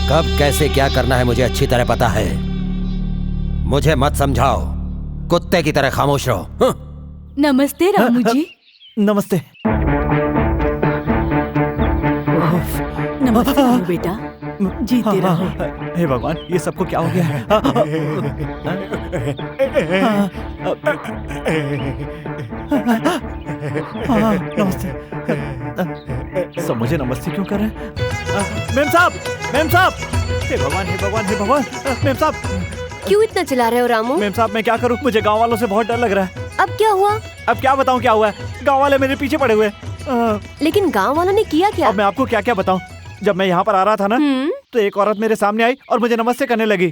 कब कैसे क्या करना है मुझे अच्छी तरह पता है। मुझे मत समझाओ, कुत्ते की तरह खामोश रहो। नमस्ते रामू जी। नमस्ते। नमस्ते रामू बेटा, जीते रहो। हे भगवान, ये सबको क्या हो गया है? नमस्ते। सब मुझे नमस्ते क्यों कर रहे हैं? मैम साहब, मैम साहब, हे भगवान, हे भगवान, हे भगवान। मैम साहब, क्यों इतना चिल्ला रहे हो रामू? मैम साहब मैं क्या करूं, मुझे गांव वालों से बहुत डर लग रहा है। अब क्या हुआ? अब क्या बताऊं क्या हुआ है, गांव वाले मेरे पीछे पड़े हुए। लेकिन गांव वालों ने किया क्या? अब मैं आपको क्या क्या बताऊं। जब मैं यहाँ पर आ रहा था ना तो एक औरत मेरे सामने आई और मुझे नमस्ते करने लगी।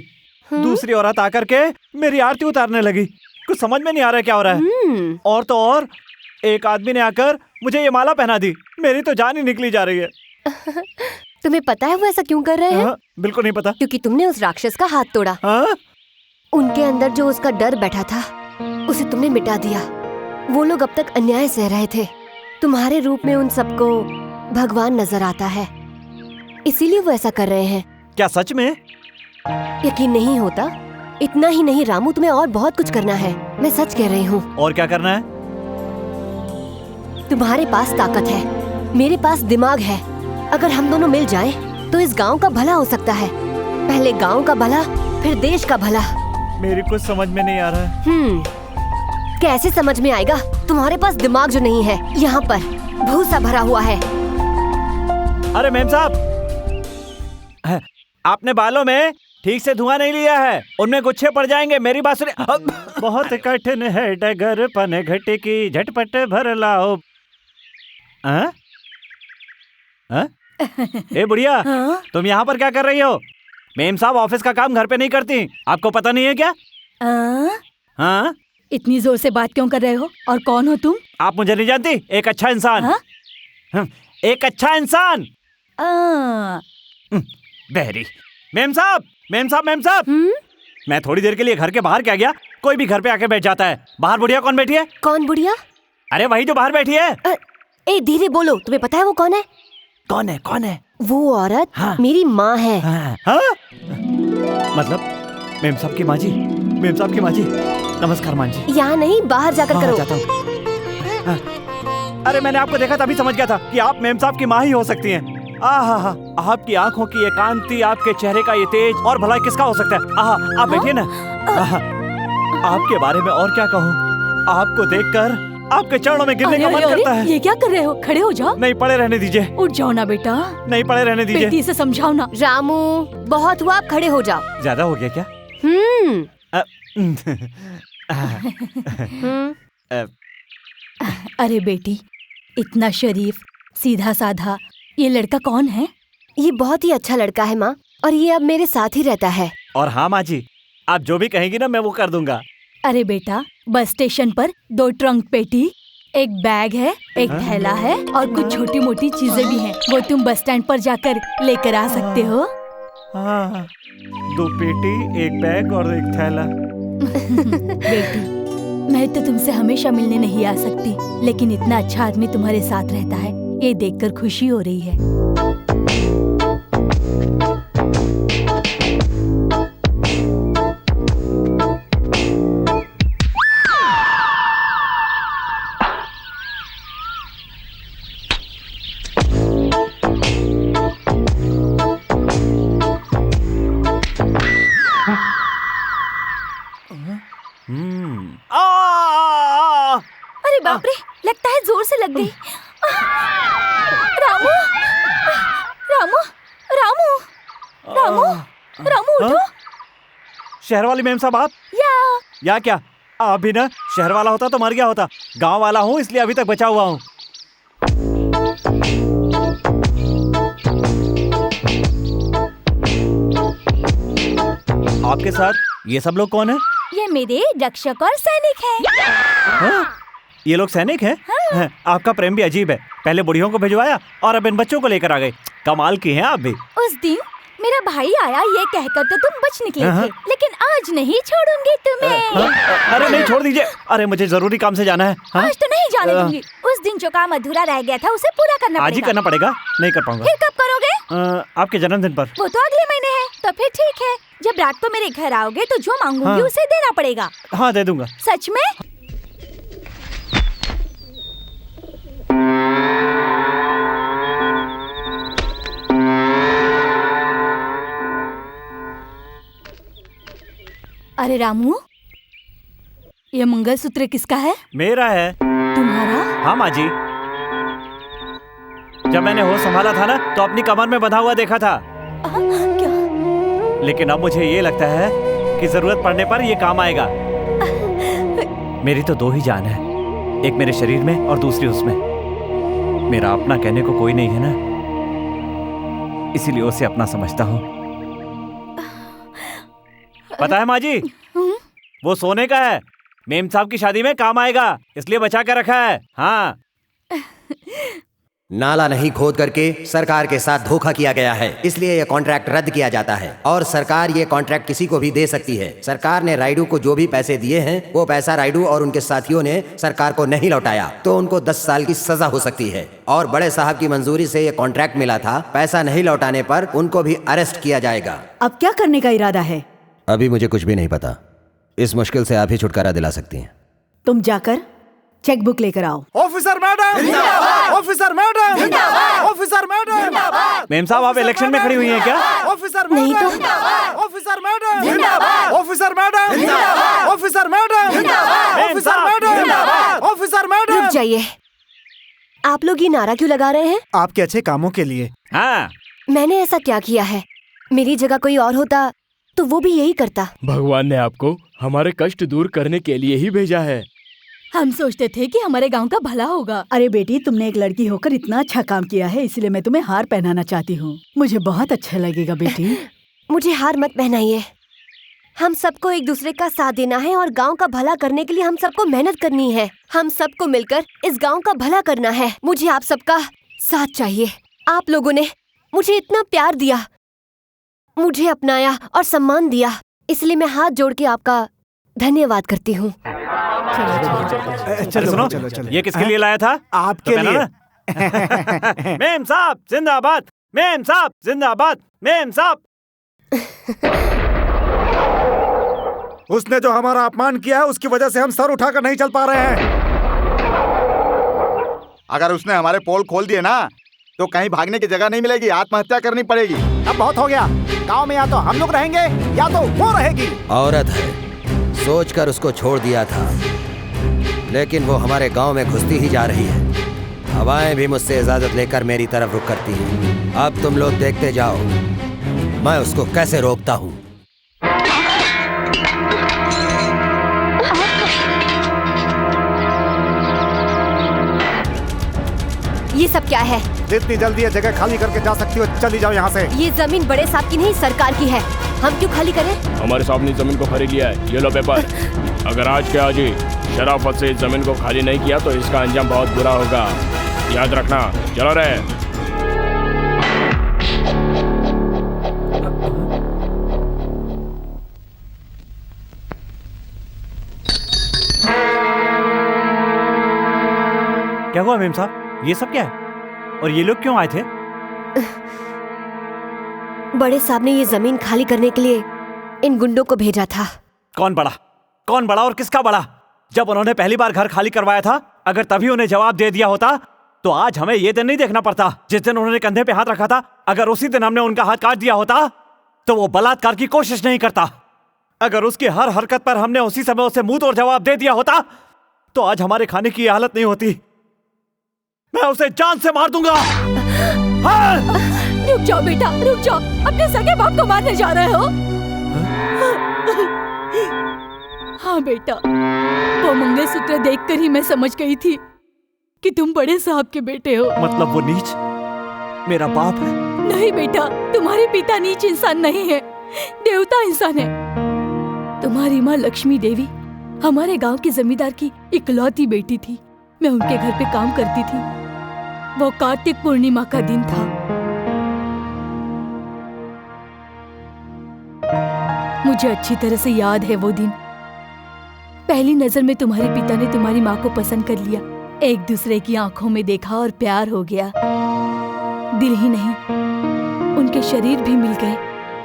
दूसरी औरत आकर के मेरी आरती उतारने लगी। कुछ समझ में नहीं आ रहा है क्या हो रहा है। और तो और एक आदमी ने आकर मुझे ये माला पहना दी। मेरी तो जान ही निकली जा रही है। तुम्हें पता है वो ऐसा क्यों कर रहे हैं? बिल्कुल नहीं पता। क्योंकि तुमने उस राक्षस का हाथ तोड़ा। उनके अंदर जो उसका डर बैठा था उसे तुमने मिटा दिया। वो लोग अब तक अन्याय सह रहे थे, तुम्हारे रूप में उन सबको भगवान नजर आता है, इसीलिए वो ऐसा कर रहे हैं। क्या सच में? यकीन नहीं होता? इतना ही नहीं रामू, तुम्हें और बहुत कुछ करना है। मैं सच कह रही हूँ। और क्या करना है? तुम्हारे पास ताकत है, मेरे पास दिमाग है। अगर हम दोनों मिल जाएं, तो इस गांव का भला हो सकता है। पहले गांव का भला, फिर देश का भला। मेरी कुछ समझ में नहीं आ रहा है। कैसे समझ में आएगा? तुम्हारे पास दिमाग जो नहीं है, यहाँ पर भूसा भरा हुआ है। अरे मैम साहब, आपने बालों में ठीक से धुआं नहीं लिया है, उनमें गुच्छे पड़ जाएंगे। मेरी बात सुनिए। बहुत कठिन है डगर पन घट की, झटपट भर लाओ। ए बुढ़िया, तुम यहाँ पर क्या कर रही हो? मेम साहब ऑफिस का काम घर पे नहीं करती, आपको पता नहीं है क्या? हाँ, इतनी जोर से बात क्यों कर रहे हो? और कौन हो तुम? आप मुझे नहीं जानती? एक अच्छा इंसान। एक अच्छा इंसान। बहरी। मेम साहब, मेम साहब, मेम साहब। मैं थोड़ी देर के लिए घर के बाहर क्या गया, कोई भी घर पे आके बैठ जाता है। बाहर बुढ़िया कौन बैठी है? कौन बुढ़िया? अरे वही जो बाहर बैठी है। ए धीरे बोलो, तुम्हें पता है वो कौन है? कौन है? कौन है? वो औरत मेरी माँ है। मतलब मेम साहब की माँ जी? मेम साहब की माँ जी, नमस्कार माँ जी। यहाँ नहीं, बाहर जाकर करो। जाता हूँ। अरे मैंने आपको देखा तभी समझ गया था कि आप मेम साहब की माँ ही हो सकती हैं। आहा, आपकी आंखों की ये कांति, आपके चेहरे का ये तेज, और भला किसका हो सकता है? आहा, आप बैठिए ना। आपके बारे में और क्या कहूँ, आपको देखकर आपके चरणों में गिरने का मन करता है। ये क्या कर रहे हो? खड़े हो जाओ। नहीं, पड़े रहने दीजिए। उठ जाओ ना बेटा। नहीं, पड़े रहने दीजिए। बेटी से समझाओ ना। रामू, बहुत हुआ, आप खड़े हो जाओ। ज्यादा हो गया क्या? अरे बेटी, इतना शरीफ, सीधा साधा, ये लड़का कौन है? ये बहुत ही अच्छा लड़का है माँ, और ये अब मेरे साथ ही रहता है। और हाँ माँ जी, आप जो भी कहेंगी ना मैं वो कर दूंगा। अरे बेटा, बस स्टेशन पर 2 ट्रंक पेटी, एक बैग है, एक थैला है और कुछ छोटी मोटी चीजें भी हैं। वो तुम बस स्टैंड पर जाकर लेकर आ सकते हो। हाँ, 2 पेटी, 1 बैग और 1 थैला। बेटी, मैं तो तुमसे हमेशा मिलने नहीं आ सकती, लेकिन इतना अच्छा आदमी तुम्हारे साथ रहता है, ये देखकर खुशी हो रही है। अरे बाप रे, लगता है जोर से लग गई। रामू, रामू, रामू, रामू, रामू उठो। शहर वाली मेम साहब आप? या क्या? अभी ना शहर वाला होता तो मर गया होता। गांव वाला हूँ इसलिए अभी तक बचा हुआ हूँ। आपके साथ ये सब लोग कौन है? ये मेरे रक्षक और सैनिक हैं। हाँ? ये लोग सैनिक हैं? हाँ। आपका प्रेम भी अजीब है, पहले बुढ़ियों को भिजवाया और अब इन बच्चों को लेकर आ गए। कमाल की हैं आप भी। उस दिन मेरा भाई आया ये कहकर तो तुम बच निकले थे, लेकिन आज नहीं छोड़ूंगी तुम्हें। अरे नहीं, छोड़ दीजिए। अरे मुझे जरूरी काम से जाना है। आज तो नहीं जाने दूंगी। उस दिन जो काम अधूरा रह गया था उसे पूरा करना पड़ेगा। आज ही करना पड़ेगा, नहीं कर पाऊंगा। फिर कब करोगे? आपके जन्मदिन पर। वो तो अगले महीने है। तो फिर ठीक है, जब रात को मेरे घर आओगे तो जो मांगूंगी उसे देना पड़ेगा। हाँ दे दूंगा। सच में? अरे रामू, ये मंगलसूत्र किसका है? मेरा है। तुम्हारा? हाँ माँ जी, जब मैंने होश संभाला था ना तो अपनी कमर में बंधा हुआ देखा था। क्या? लेकिन अब मुझे ये लगता है कि जरूरत पड़ने पर ये काम आएगा। मेरी तो 2 ही जान है, एक मेरे शरीर में और दूसरी उसमें। मेरा अपना कहने को कोई नहीं है ना, इसीलिए उसे अपना समझता हूँ। पता है माँ जी, वो सोने का है, मेम साहब की शादी में काम आएगा, इसलिए बचा कर रखा है। हाँ। नाला नहीं खोद करके सरकार के साथ धोखा किया गया है, इसलिए यह कॉन्ट्रैक्ट रद्द किया जाता है और सरकार ये कॉन्ट्रैक्ट किसी को भी दे सकती है। सरकार ने राइडू को जो भी पैसे दिए हैं वो पैसा राइडू और उनके साथियों ने सरकार को नहीं लौटाया तो उनको 10 साल की सजा हो सकती है। और बड़े साहब की मंजूरी से ये कॉन्ट्रैक्ट मिला था, पैसा नहीं लौटाने पर उनको भी अरेस्ट किया जाएगा। अब क्या करने का इरादा है? अभी मुझे कुछ भी नहीं पता, इस मुश्किल से आप ही छुटकारा दिला सकती हैं। तुम जाकर चेक बुक लेकर आओ। Officer madam, officer madam, officer madam. Ma'am साहब आप इलेक्शन में खड़ी हुई हैं क्या? Officer madam, officer madam, officer madam, officer madam, officer madam, officer madam. रुक जाइए, आप लोग ये नारा क्यों लगा रहे हैं? आपके अच्छे कामों के लिए। हाँ। मैंने ऐसा क्या किया है? मेरी जगह कोई और होता तो वो भी यही करता। भगवान ने आपको हमारे कष्ट दूर करने के लिए ही भेजा है। हम सोचते थे कि हमारे गांव का भला होगा। अरे बेटी, तुमने एक लड़की होकर इतना अच्छा काम किया है, इसलिए मैं तुम्हें हार पहनाना चाहती हूँ। मुझे बहुत अच्छा लगेगा बेटी। मुझे हार मत पहनाइए। हम सबको एक दूसरे का साथ देना है और गांव का भला करने के लिए हम सबको मेहनत करनी है। हम सबको मिलकर इस गांव का भला करना है। मुझे आप सबका साथ चाहिए। आप लोगों ने मुझे इतना प्यार दिया, मुझे अपनाया और सम्मान दिया, इसलिए मैं हाथ जोड़ के आपका धन्यवाद करती हूँ। चलो सुनो, ये किसके लिए लाया था? आपके लिए। मेम साहब जिंदाबाद, मेम साहब जिंदाबाद, मेम साहब। उसने जो हमारा अपमान किया है उसकी वजह से हम सर उठाकर नहीं चल पा रहे हैं। अगर उसने हमारे पोल खोल दिए ना तो कहीं भागने की जगह नहीं मिलेगी, आत्महत्या करनी पड़ेगी। अब बहुत हो गया, गांव में या तो हम लोग रहेंगे या तो वो रहेगी। औरत है, सोचकर उसको छोड़ दिया था, लेकिन वो हमारे गांव में घुसती ही जा रही है। हवाएं भी मुझसे इजाजत लेकर मेरी तरफ रुख करती हैं। अब तुम लोग देखते जाओ मैं उसको कैसे रोकता हूँ। ये सब क्या है? जितनी जल्दी ये जगह खाली करके जा सकती हो चली जाओ यहाँ से। ये जमीन बड़े साहब की नहीं, सरकार की है। हम क्यों खाली करें? हमारे साहब ने जमीन को खरीद लिया है, ये लो पेपर। अगर आज के आज ही शराफत से इस जमीन को खाली नहीं किया तो इसका अंजाम बहुत बुरा होगा, याद रखना। चलो रे। क्या हुआ मेम साहब? ये सब क्या है? और ये लोग क्यों आए थे? बड़े साहब ने ये जमीन खाली करने के लिए इन गुंडों को भेजा था। कौन बड़ा? कौन बड़ा और किसका बड़ा? जब उन्होंने पहली बार घर खाली करवाया था, अगर तभी उन्हें जवाब दे दिया होता तो आज हमें ये दिन नहीं देखना पड़ता। जिस दिन उन्होंने कंधे पे हाथ रखा था, अगर उसी दिन हमने उनका हाथ काट दिया होता तो वो बलात्कार की कोशिश नहीं करता। अगर उसकी हर हरकत पर हमने उसी समय उसे मुंह तोड़ जवाब दे दिया होता तो आज हमारे खाने की हालत नहीं होती। मैं उसे जान से मार दूंगा। हाँ! रुक जाओ बेटा, रुक जाओ। अपने सगे बाप को मारने जा रहे हो? हाँ बेटा, वो मंगलसूत्र देखकर ही मैं समझ गई थी कि तुम बड़े साहब के बेटे हो। मतलब वो नीच मेरा बाप है? नहीं बेटा, तुम्हारे पिता नीच इंसान नहीं है, देवता इंसान है। तुम्हारी माँ लक्ष्मी देवी हमारे गांव के जमींदार की इकलौती बेटी थी। मैं उनके घर पे काम करती थी। वो कार्तिक पूर्णिमा का दिन था। मुझे अच्छी तरह से याद है वो दिन। पहली नजर में तुम्हारे पिता ने तुम्हारी माँ को पसंद कर लिया। एक दूसरे की आंखों में देखा और प्यार हो गया। दिल ही नहीं, उनके शरीर भी मिल गए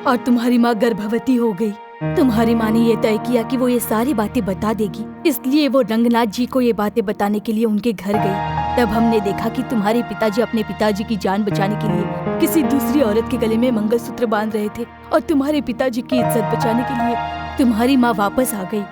और तुम्हारी माँ गर्भवती हो गई। तुम्हारी माँ ने ये तय किया कि वो ये सारी बातें बता देगी, इसलिए वो रंगनाथ जी को ये बातें बताने के लिए उनके घर गई। तब हमने देखा कि तुम्हारे पिताजी अपने पिताजी की जान बचाने के लिए किसी दूसरी औरत के गले में मंगलसूत्र बांध रहे थे और तुम्हारे पिताजी की इज्जत बचाने के लिए तुम्हारी माँ वापस आ गई।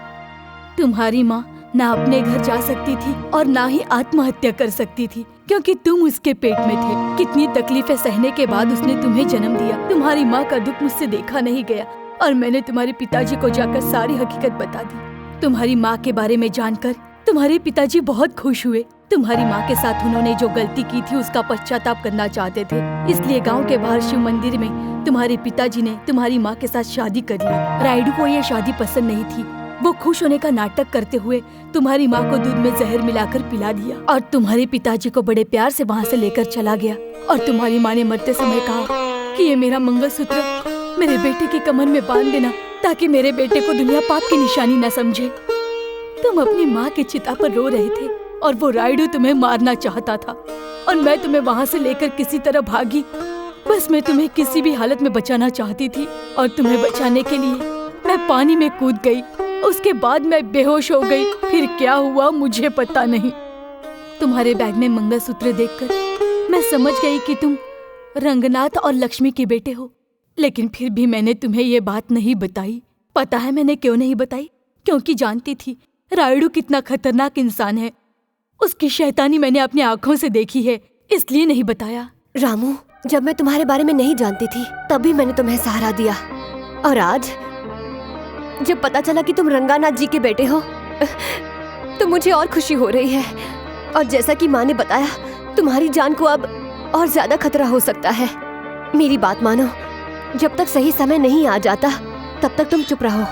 तुम्हारी माँ ना अपने घर जा सकती थी और ना ही आत्महत्या कर सकती थी, क्योंकि तुम उसके पेट में थे। कितनी तकलीफें सहने के बाद उसने तुम्हें जन्म दिया। तुम्हारी माँ का दुख मुझसे देखा नहीं गया और मैंने तुम्हारे पिताजी को जाकर सारी हकीकत बता दी। तुम्हारी माँ के बारे में जानकर तुम्हारे पिताजी बहुत खुश हुए। तुम्हारी माँ के साथ उन्होंने जो गलती की थी उसका पश्चाताप करना चाहते थे, इसलिए गांव के बाहर शिव मंदिर में तुम्हारे पिताजी ने तुम्हारी माँ के साथ शादी कर ली। राइडू को यह शादी पसंद नहीं थी। वो खुश होने का नाटक करते हुए तुम्हारी माँ को दूध में जहर मिलाकर पिला दिया और तुम्हारे पिताजी को बड़े प्यार से वहाँ से लेकर चला गया। और तुम्हारी माँ ने मरते समय कहा कि ये मेरा मंगलसूत्र मेरे बेटे की कमर में बांध देना, ताकि मेरे बेटे को दुनिया पाप की निशानी न समझे। तुम अपनी माँ की चिता पर रो रहे थे और वो राइडू तुम्हें मारना चाहता था और मैं तुम्हें वहाँ से लेकर किसी तरह भागी। बस मैं तुम्हें किसी भी हालत में बचाना चाहती थी और तुम्हें बचाने के लिए मैं पानी में कूद गई। उसके बाद मैं बेहोश हो गई। फिर क्या हुआ मुझे पता नहीं। तुम्हारे बैग में मंगलसूत्र देखकर मैं समझ गई कि तुम रंगनाथ और लक्ष्मी के बेटे हो, लेकिन फिर भी मैंने तुम्हें ये बात नहीं बताई। पता है मैंने क्यों नहीं बताई? क्योंकि जानती थी रायडू कितना खतरनाक इंसान है। उसकी शैतानी मैंने अपनी आंखों से देखी है, इसलिए नहीं बताया। रामू, जब मैं तुम्हारे बारे में नहीं जानती थी तभी मैंने तुम्हें सहारा दिया, और आज जब पता चला कि तुम रंगानाथ जी के बेटे हो तो मुझे और खुशी हो रही है। और जैसा कि माँ ने बताया, तुम्हारी जान को अब और ज्यादा खतरा हो सकता है। मेरी बात मानो, जब तक सही समय नहीं आ जाता तब तक तुम चुप रहो।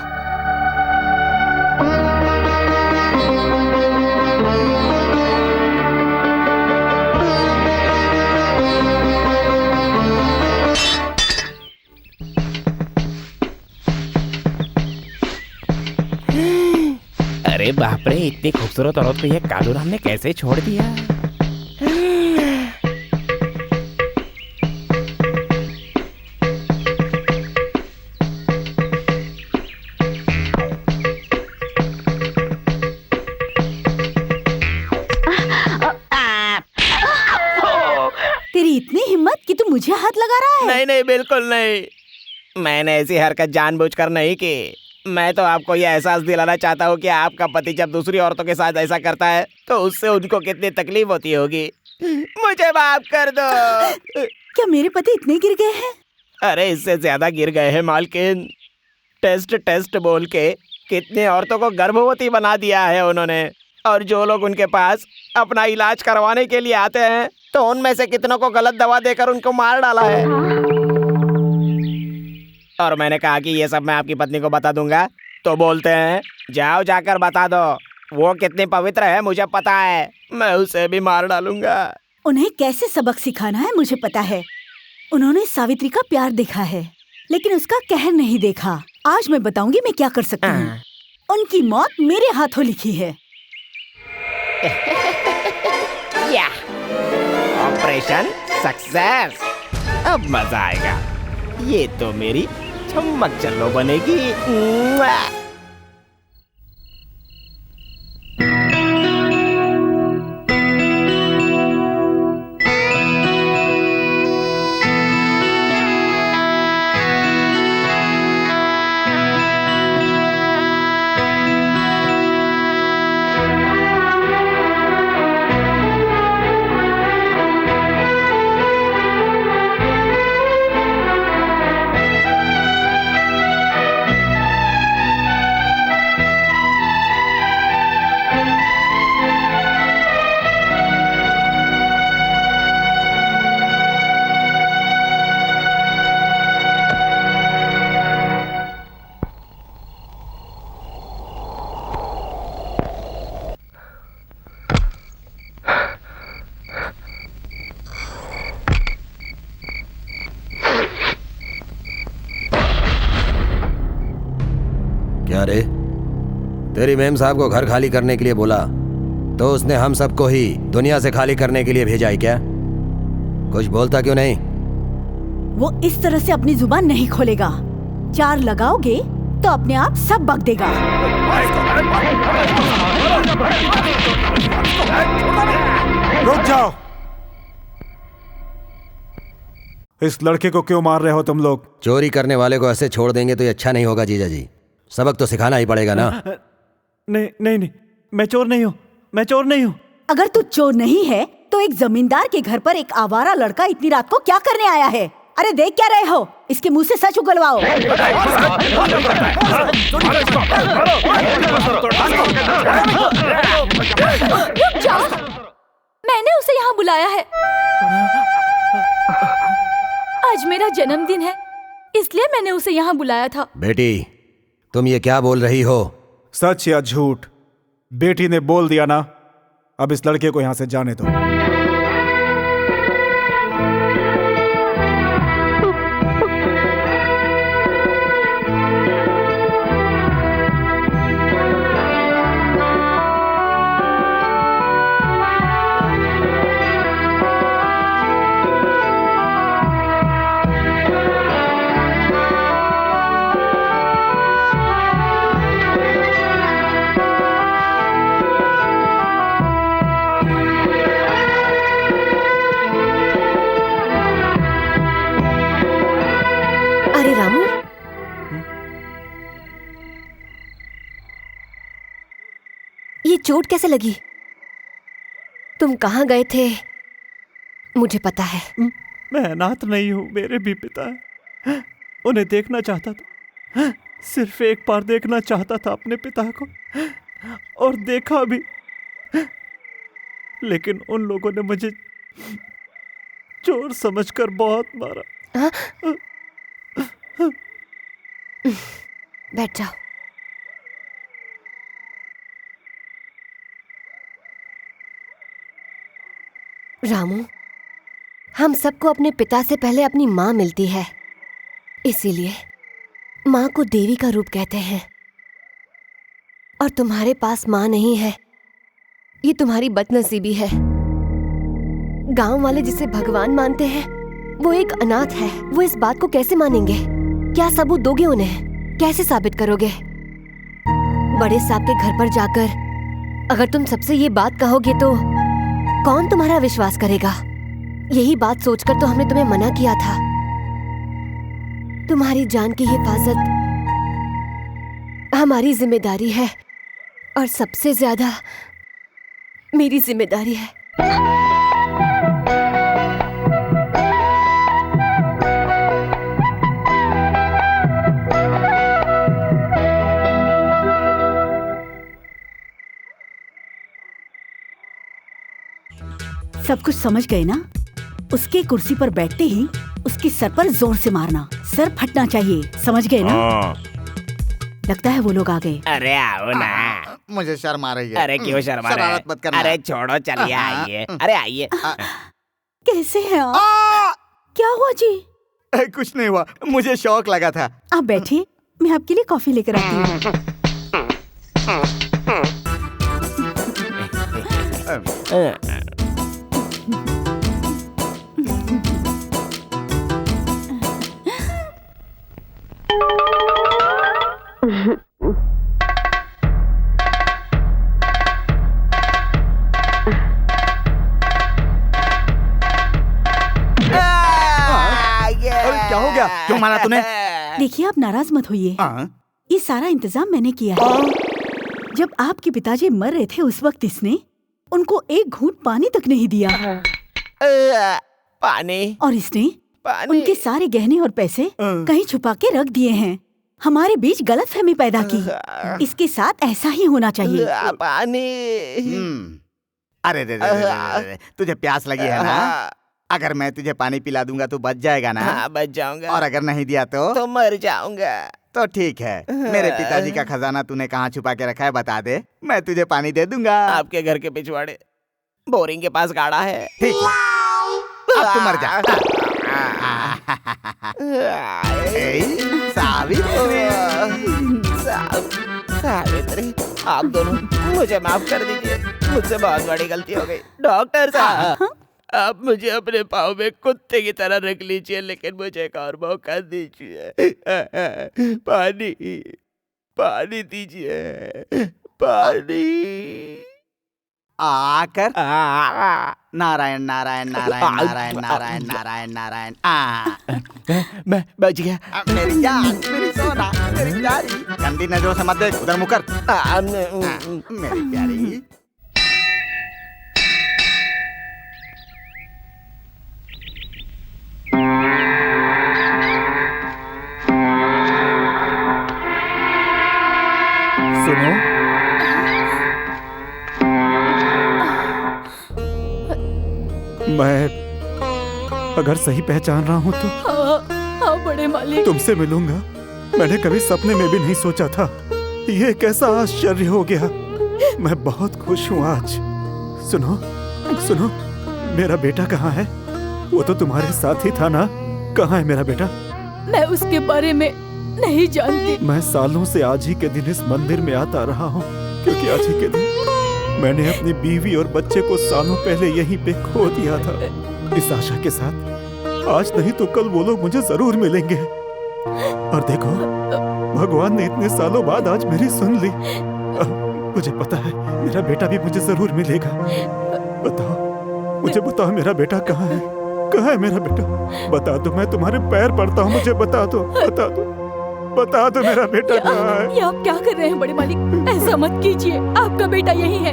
अरे बाप रे, इतनी खूबसूरत औरत को ये कालू राम ने कैसे छोड़ दिया? तेरी इतनी हिम्मत कि तू मुझे हाथ लगा रहा है? नहीं नहीं, बिल्कुल नहीं। मैंने ऐसी हरकत जानबूझकर नहीं की। मैं तो आपको यह एहसास दिलाना चाहता हूँ कि आपका पति जब दूसरी औरतों के साथ ऐसा करता है तो उससे उनको कितनी तकलीफ होती होगी। मुझे माफ कर दो। क्या मेरे पति इतने गिर गए हैं? अरे इससे ज्यादा गिर गए हैं मालकिन। टेस्ट टेस्ट बोल के कितने औरतों को गर्भवती बना दिया है उन्होंने। और जो लोग उनके पास अपना इलाज करवाने के लिए आते हैं तो उनमें से कितनों को गलत दवा देकर उनको मार डाला है। और मैंने कहा कि ये सब मैं आपकी पत्नी को बता दूंगा, तो बोलते हैं जाओ जाकर बता दो। वो कितनी पवित्र है मुझे पता है, मैं उसे भी मार डालूंगा। उन्हें कैसे सबक सिखाना है मुझे पता है। उन्होंने सावित्री का प्यार देखा है लेकिन उसका कहर नहीं देखा। आज मैं बताऊंगी मैं क्या कर सकती हूँ। उनकी मौत मेरे हाथों लिखी है। या ऑपरेशन सक्सेस। अब मजा आएगा। ये तो मेरी चम्मक चल्लो बनेगी। मुआ। क्या रे, तेरी मेम साहब को घर खाली करने के लिए बोला तो उसने हम सबको ही दुनिया से खाली करने के लिए भेजा है क्या? कुछ बोलता क्यों नहीं? वो इस तरह से अपनी जुबान नहीं खोलेगा। 4 लगाओगे तो अपने आप सब बक देगा। रुक जाओ। इस लड़के को क्यों मार रहे हो तुम लोग? चोरी करने वाले को ऐसे छोड़ देंगे तो ये अच्छा नहीं होगा जीजा जी। सबक तो सिखाना ही पड़ेगा ना। नहीं नहीं नहीं, मैं चोर नहीं हूँ, मैं चोर नहीं हूँ। अगर तू चोर नहीं है तो एक जमींदार के घर पर एक आवारा लड़का इतनी रात को क्या करने आया है? अरे देख क्या रहे हो? इसके मुंह से सच उगलवाओ। रुक जाओ, मैंने उसे यहाँ बुलाया है। आज मेरा जन्मदिन है, इसलिए मैंने उसे यहाँ बुलाया था। बेटी, तुम ये क्या बोल रही हो? सच या झूठ? बेटी ने बोल दिया ना। अब इस लड़के को यहाँ से जाने दो। ये चोट कैसे लगी? तुम कहाँ गए थे? मुझे पता है। मैं अनाथ नहीं हूँ, मेरे भी पिता हैं। उन्हें देखना चाहता था, सिर्फ एक बार देखना चाहता था अपने पिता को, और देखा भी। लेकिन उन लोगों ने मुझे चोर समझकर बहुत मारा। बैठ जाओ। रामू, हम सबको अपने पिता से पहले अपनी माँ मिलती है, इसीलिए माँ को देवी का रूप कहते हैं। और तुम्हारे पास माँ नहीं है, ये तुम्हारी बदनसीबी है। गांव वाले जिसे भगवान मानते हैं वो एक अनाथ है। वो इस बात को कैसे मानेंगे? क्या सबूत दोगे उन्हें? कैसे साबित करोगे? बड़े साहब के घर पर जाकर अगर तुम सबसे ये बात कहोगे तो कौन तुम्हारा विश्वास करेगा? यही बात सोचकर तो हमने तुम्हें मना किया था। तुम्हारी जान की हिफाजत हमारी जिम्मेदारी है, और सबसे ज्यादा मेरी जिम्मेदारी है। सब कुछ समझ गए ना? उसके कुर्सी पर बैठते ही उसके सर पर जोर से मारना, सर फटना चाहिए। समझ गए ना? लगता है वो लोग आ गए। अरे आओ ना। मुझे शर्म आ रही है। अरे क्यों शर्म आ रहा है? शरारत मत करना। अरे छोड़ो, चलिए आइए। अरे आइए। कैसे हैं आप? क्या हुआ जी? कुछ नहीं हुआ, मुझे शौक लगा था। आप बैठिए, मैं आपके लिए कॉफी लेकर आती हूँ। क्या हो गया? क्यों मारा तूने? देखिए, आप नाराज मत होइए। ये सारा इंतजाम मैंने किया है। जब आपके पिताजी मर रहे थे उस वक्त इसने उनको एक घूंट पानी तक नहीं दिया। पानी? और इसने उनके सारे गहने और पैसे कहीं छुपा के रख दिए हैं। हमारे बीच गलतफहमी पैदा की। इसके साथ ऐसा ही होना चाहिए। पानी। अरे रे रे रे रे रे, तुझे प्यास लगी है ना? अगर मैं तुझे पानी पिला दूंगा तो बच जाएगा ना? हाँ, बच जाऊंगा। और अगर नहीं दिया तो मर जाऊंगा। तो ठीक है, मेरे पिताजी का खजाना तूने कहाँ छुपा के रखा है बता दे, मैं तुझे पानी दे दूंगा। आपके घर के पिछवाड़े बोरिंग के पास गाड़ा है। ठीक है, अब तू मर जा। सावित्री, आप दोनों मुझे माफ कर दीजिए, मुझसे बहुत बड़ी गलती हो गई। डॉक्टर साहब, आप मुझे अपने पाँव में कुत्ते की तरह रख लीजिए, लेकिन मुझे एक और मौका दीजिए। पानी, पानी दीजिए, पानी। आकर नारायण नारायण नारायण नारायण नारायण नारायण नारायण। मैं बच गया। मेरी जान, मेरी सोना, मेरी प्यारी, गंदी नजरों से मत देख, उधर मुकर। मेरी प्यारी। सुनो, मैं अगर सही पहचान रहा हूँ तो हाँ बड़े मालिक, तुमसे मिलूंगा। मैंने कभी सपने में भी नहीं सोचा था। ये कैसा आश्चर्य हो गया। मैं बहुत खुश हूँ आज। सुनो सुनो, मेरा बेटा कहाँ है? वो तो तुम्हारे साथ ही था ना? कहाँ है मेरा बेटा? मैं उसके बारे में नहीं जानती। मैं सालों से आज ही के दिन इस मंदिर में आता रहा हूँ, क्योंकि आज ही के दिन मैंने अपनी बीवी और बच्चे को सालों पहले यहीं पे खो दिया था। इस आशा के साथ आज नहीं तो कल वो लोग मुझे जरूर मिलेंगे। और देखो, भगवान ने इतने सालों बाद आज मेरी सुन ली। मुझे पता है मेरा बेटा भी मुझे जरूर मिलेगा। बताओ, मुझे बताओ मेरा बेटा कहाँ है? कहाँ है मेरा बेटा? बता दो, मैं तुम्हारे पैर पड़ता हूँ, मुझे बता दो, बता दो, बता दो मेरा बेटा कहाँ है? ये आप क्या कर रहे हैं बड़े मालिक? ऐसा मत कीजिए, आपका बेटा यही है।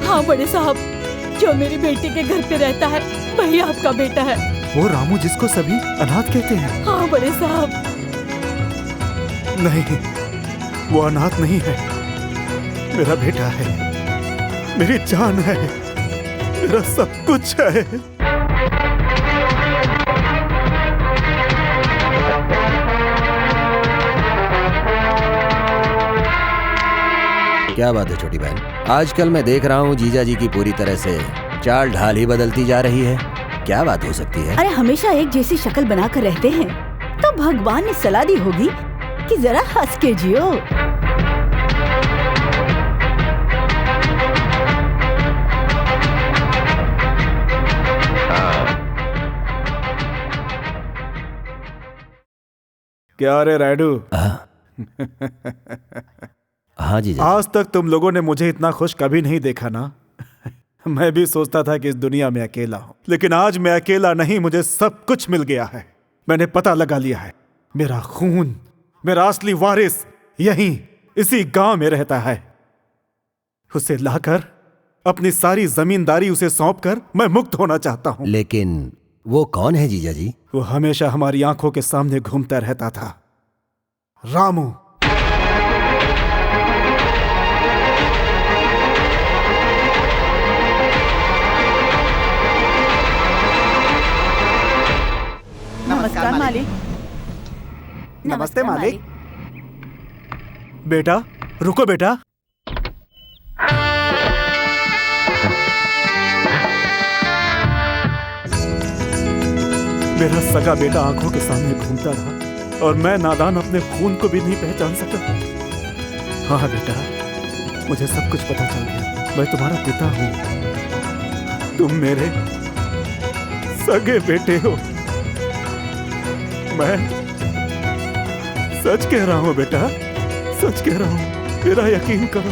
हाँ बड़े साहब, जो मेरी बेटी के घर पे रहता है वही आपका बेटा है। वो रामू जिसको सभी अनाथ कहते हैं? हाँ बड़े साहब। नहीं, वो अनाथ नहीं है, मेरा बेटा है, मेरी जान है, मेरा सब कुछ है। क्या बात है छोटी बहन? आजकल मैं देख रहा हूँ जीजा जी की पूरी तरह से चाल ढाल ही बदलती जा रही है। क्या बात हो सकती है? अरे हमेशा एक जैसी शक्ल बनाकर रहते हैं तो भगवान ने सलाह दी होगी कि जरा हंस के जियो। क्या रे रायडू? हाँ जी। आज तक तुम लोगों ने मुझे इतना खुश कभी नहीं देखा ना। मैं भी सोचता था कि इस दुनिया में अकेला हूं, लेकिन आज मैं अकेला नहीं, मुझे सब कुछ मिल गया है। मैंने पता लगा लिया है, मेरा खून, मेरा असली वारिस यहीं इसी गांव में रहता है। उसे लाकर अपनी सारी जमींदारी उसे सौंपकर मैं मुक्त होना चाहता हूं। लेकिन वो कौन है जीजा जी? वो हमेशा हमारी आंखों के सामने घूमता रहता था, रामू। नमस्कार मालिक। नमस्ते मालिक। बेटा रुको बेटा। मेरा सगा बेटा आंखों के सामने घूमता रहा और मैं नादान अपने खून को भी नहीं पहचान सका। हाँ बेटा, मुझे सब कुछ पता चल गया। मैं तुम्हारा पिता हूँ, तुम मेरे सगे बेटे हो। मैं सच कह रहा हूँ बेटा, सच कह रहा हूँ, मेरा यकीन करो।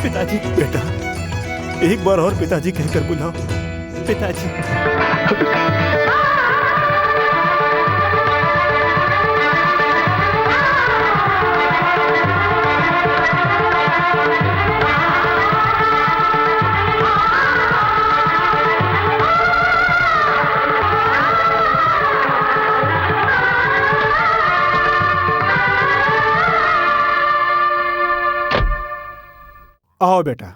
पिताजी, बेटा एक बार और पिताजी कहकर बुलाओ। पिताजी। आओ बेटा,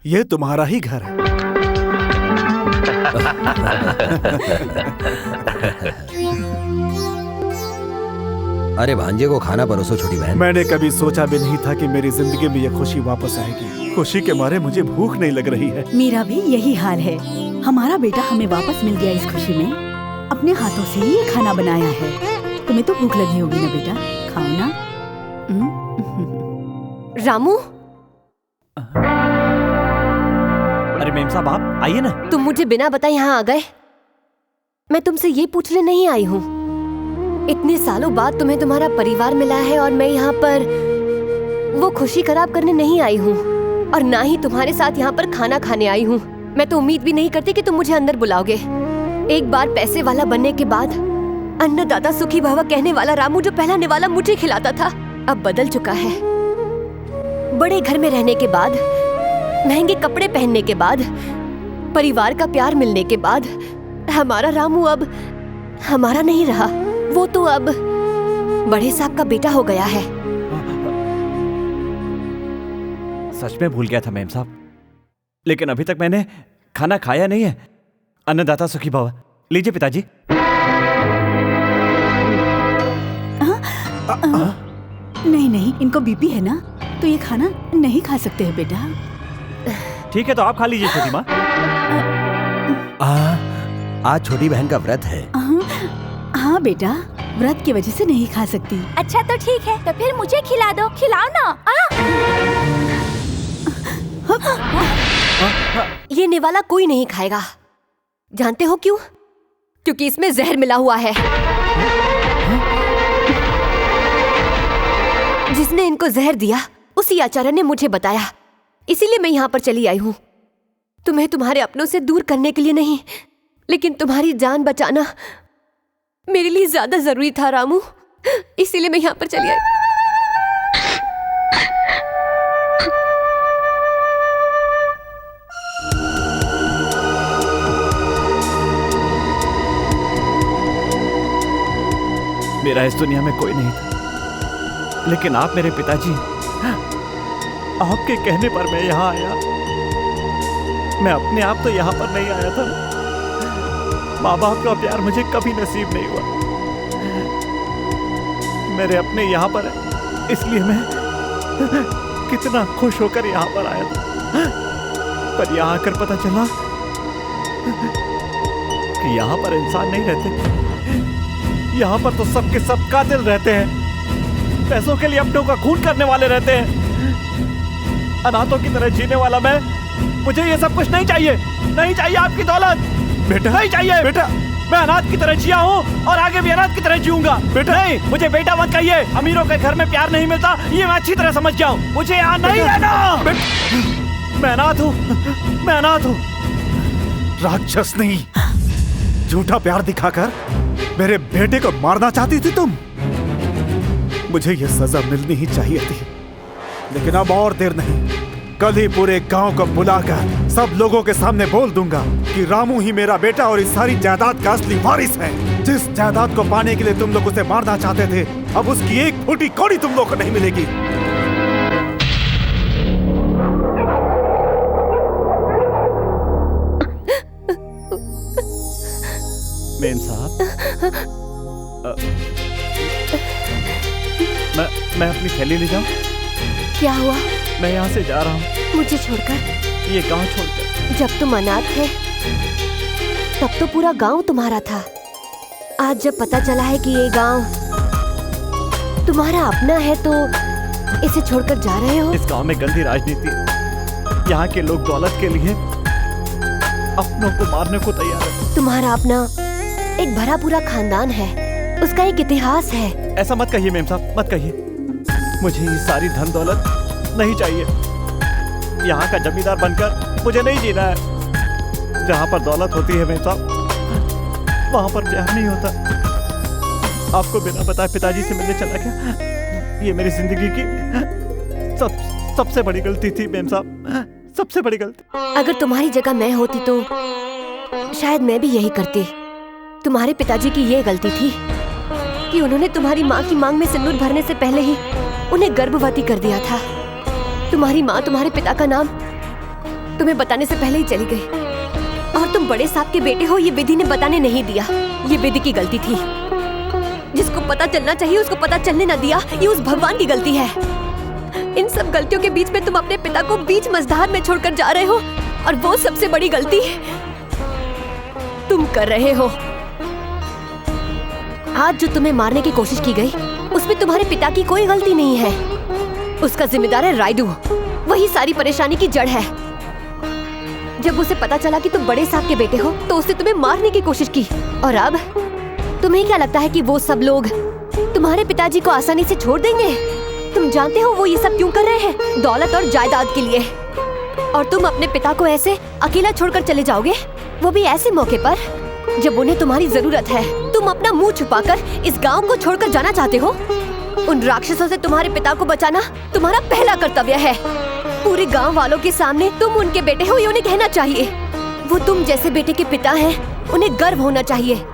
ये तुम्हारा ही घर है। अरे भांजे को खाना परोसो छोटी बहन। मैंने कभी सोचा भी नहीं था कि मेरी जिंदगी में ये खुशी वापस आएगी। खुशी के मारे मुझे भूख नहीं लग रही है। मेरा भी यही हाल है। हमारा बेटा हमें वापस मिल गया इस खुशी में। अपने हाथों से ही ये खाना बनाया है। तुम्हें तो भूख लगी होगी ना बेटा, खाओ ना। रामू, अरे मेम साहब आप आइए ना। तुम मुझे बिना बताए यहाँ आ गए। मैं तुमसे ये पूछने नहीं आई हूँ। इतने सालों बाद तुम्हें तुम्हारा परिवार मिला है और मैं यहाँ पर वो खुशी खराब करने नहीं आई हूँ, और ना ही तुम्हारे साथ यहाँ पर खाना खाने आई हूँ। मैं तो उम्मीद भी नहीं करती कि तुम मुझे अंदर बुलाओगे। एक बार पैसे वाला बनने के बाद अन्नदाता सुखी भव कहने वाला रामू जो पहला निवाला मुझे खिलाता था, अब बदल चुका है। बड़े घर में रहने के बाद, महंगे कपड़े पहनने के बाद, परिवार का प्यार मिलने के बाद हमारा रामू अब हमारा नहीं रहा। वो तो अब बड़े साहब का बेटा हो गया है। सच में भूल गया था मेम साहब, लेकिन अभी तक मैंने खाना खाया नहीं है। अन्नदाता सुखी भव। लीजिए पिताजी। नहीं नहीं, इनको बीपी है ना, तो ये खाना नहीं खा सकते हैं बेटा। ठीक है तो आप खा लीजिए छोटी माँ। आज छोटी बहन का व्रत है। हाँ बेटा, व्रत की वजह से नहीं खा सकती। अच्छा तो ठीक है, तो फिर मुझे खिला दो, खिलाओ ना। ये निवाला कोई नहीं खाएगा। जानते हो क्यों? क्योंकि इसमें जहर मिला हुआ है। जिसने इनको जहर दिया उसी आचार्य ने मुझे बताया, इसीलिए मैं यहाँ पर चली आई हूँ। तुम्हें तुम्हारे अपनों से दूर करने के लिए नहीं, लेकिन तुम्हारी जान बचाना मेरे लिए ज्यादा जरूरी था रामू, इसीलिए मैं यहाँ पर चली आई। मेरा इस दुनिया में कोई नहीं था, लेकिन आप मेरे पिताजी, आपके कहने पर मैं यहाँ आया। मैं अपने आप तो यहाँ पर नहीं आया था। माँ बाप का प्यार मुझे कभी नसीब नहीं हुआ। मेरे अपने यहाँ पर है, इसलिए मैं कितना खुश होकर यहाँ पर आया था। पर यहाँ आकर पता चला कि यहाँ पर इंसान नहीं रहते। यहाँ पर तो सबके सब कातिल रहते हैं। पैसों के लिए अपनों का खून करने वाले रहते हैं। अनाथों की तरह जीने वाला मैं, मुझे ये सब कुछ नहीं चाहिए। नहीं चाहिए आपकी दौलत बेटा, नहीं चाहिए बेटा। मैं अनाथ की तरह जिया हूँ और आगे भी अनाथ की तरह जीऊंगा। बेटा नहीं, मुझे बेटा मत कहिए। अमीरों के घर में प्यार नहीं मिलता, ये मैं अच्छी तरह समझ गया हूँ। मुझे यहाँ नहीं रहना। मैं अनाथ हूँ, मैं अनाथ हूँ। राक्षस नहीं, झूठा प्यार दिखाकर मेरे बेटे को मारना चाहती थी तुम। मुझे ये सजा मिलनी ही चाहिए थी, लेकिन अब और देर नहीं। कल ही पूरे गांव को बुलाकर सब लोगों के सामने बोल दूंगा कि रामू ही मेरा बेटा और इस सारी जायदाद का असली वारिस है। जिस जायदाद को पाने के लिए तुम लोग उसे मारना चाहते थे, अब उसकी एक फूटी कौड़ी तुम लोग को नहीं मिलेगी। मेम साहब, मैं अपनी थैली ले जाऊं? क्या हुआ? मैं यहाँ से जा रहा हूँ। मुझे छोड़कर? ये गांव छोड़कर। जब तुम अनाथ थे तब तो पूरा गांव तुम्हारा था। आज जब पता चला है कि ये गांव तुम्हारा अपना है तो इसे छोड़कर जा रहे हो? इस गांव में गंदी राजनीति, यहाँ के लोग दौलत के लिए अपनों को मारने को तैयार है। तुम्हारा अपना एक भरा पूरा खानदान है, उसका एक इतिहास है। ऐसा मत कहिए मेम साहब, मत कहिए। मुझे ये सारी धन दौलत नहीं चाहिए। यहाँ का जमींदार बनकर मुझे नहीं जीना है। जहाँ पर दौलत होती है मेम साहब, वहाँ पर प्यार नहीं होता। आपको बिना बताए पिताजी से मिलने चला गया। ये मेरी जिंदगी की सबसे बड़ी गलती थी मेम साहब, सबसे बड़ी गलती। अगर तुम्हारी जगह मैं होती तो शायद मैं भी यही करती। तुम्हारे पिताजी की ये गलती थी कि उन्होंने तुम्हारी माँ की मांग में सिंदूर भरने से पहले ही उन्हें गर्भवती कर दिया था। तुम्हारी माँ तुम्हारे पिता का नाम तुम्हें बताने से पहले ही चली गई, और तुम बड़े साहब के बेटे हो ये विधि ने बताने नहीं दिया। ये विधि की गलती थी। जिसको पता चलना चाहिए उसको पता चलने न दिया, ये उस भगवान की गलती है। इन सब गलतियों के बीच में तुम अपने पिता को बीच मझधार में छोड़कर जा रहे हो, और वो सबसे बड़ी गलती तुम कर रहे हो। आज जो तुम्हें मारने की कोशिश की गई, उसमें तुम्हारे पिता की कोई गलती नहीं है। उसका जिम्मेदार है रायडू, वही सारी परेशानी की जड़ है। जब उसे पता चला कि तुम बड़े साहब के बेटे हो, तो उसने तुम्हें मारने की कोशिश की। और अब तुम्हें क्या लगता है कि वो सब लोग तुम्हारे पिताजी को आसानी से छोड़ देंगे? तुम जानते हो वो ये सब क्यों कर रहे हैं? दौलत और जायदाद के लिए। और तुम अपने पिता को ऐसे अकेला छोड़कर चले जाओगे, वो भी ऐसे मौके पर जब उन्हें तुम्हारी जरूरत है। तुम अपना मुंह छुपाकर इस गांव को छोड़कर जाना चाहते हो? उन राक्षसों से तुम्हारे पिता को बचाना तुम्हारा पहला कर्तव्य है। पूरे गांव वालों के सामने तुम उनके बेटे हो ये उन्हें कहना चाहिए। वो तुम जैसे बेटे के पिता हैं, उन्हें गर्व होना चाहिए।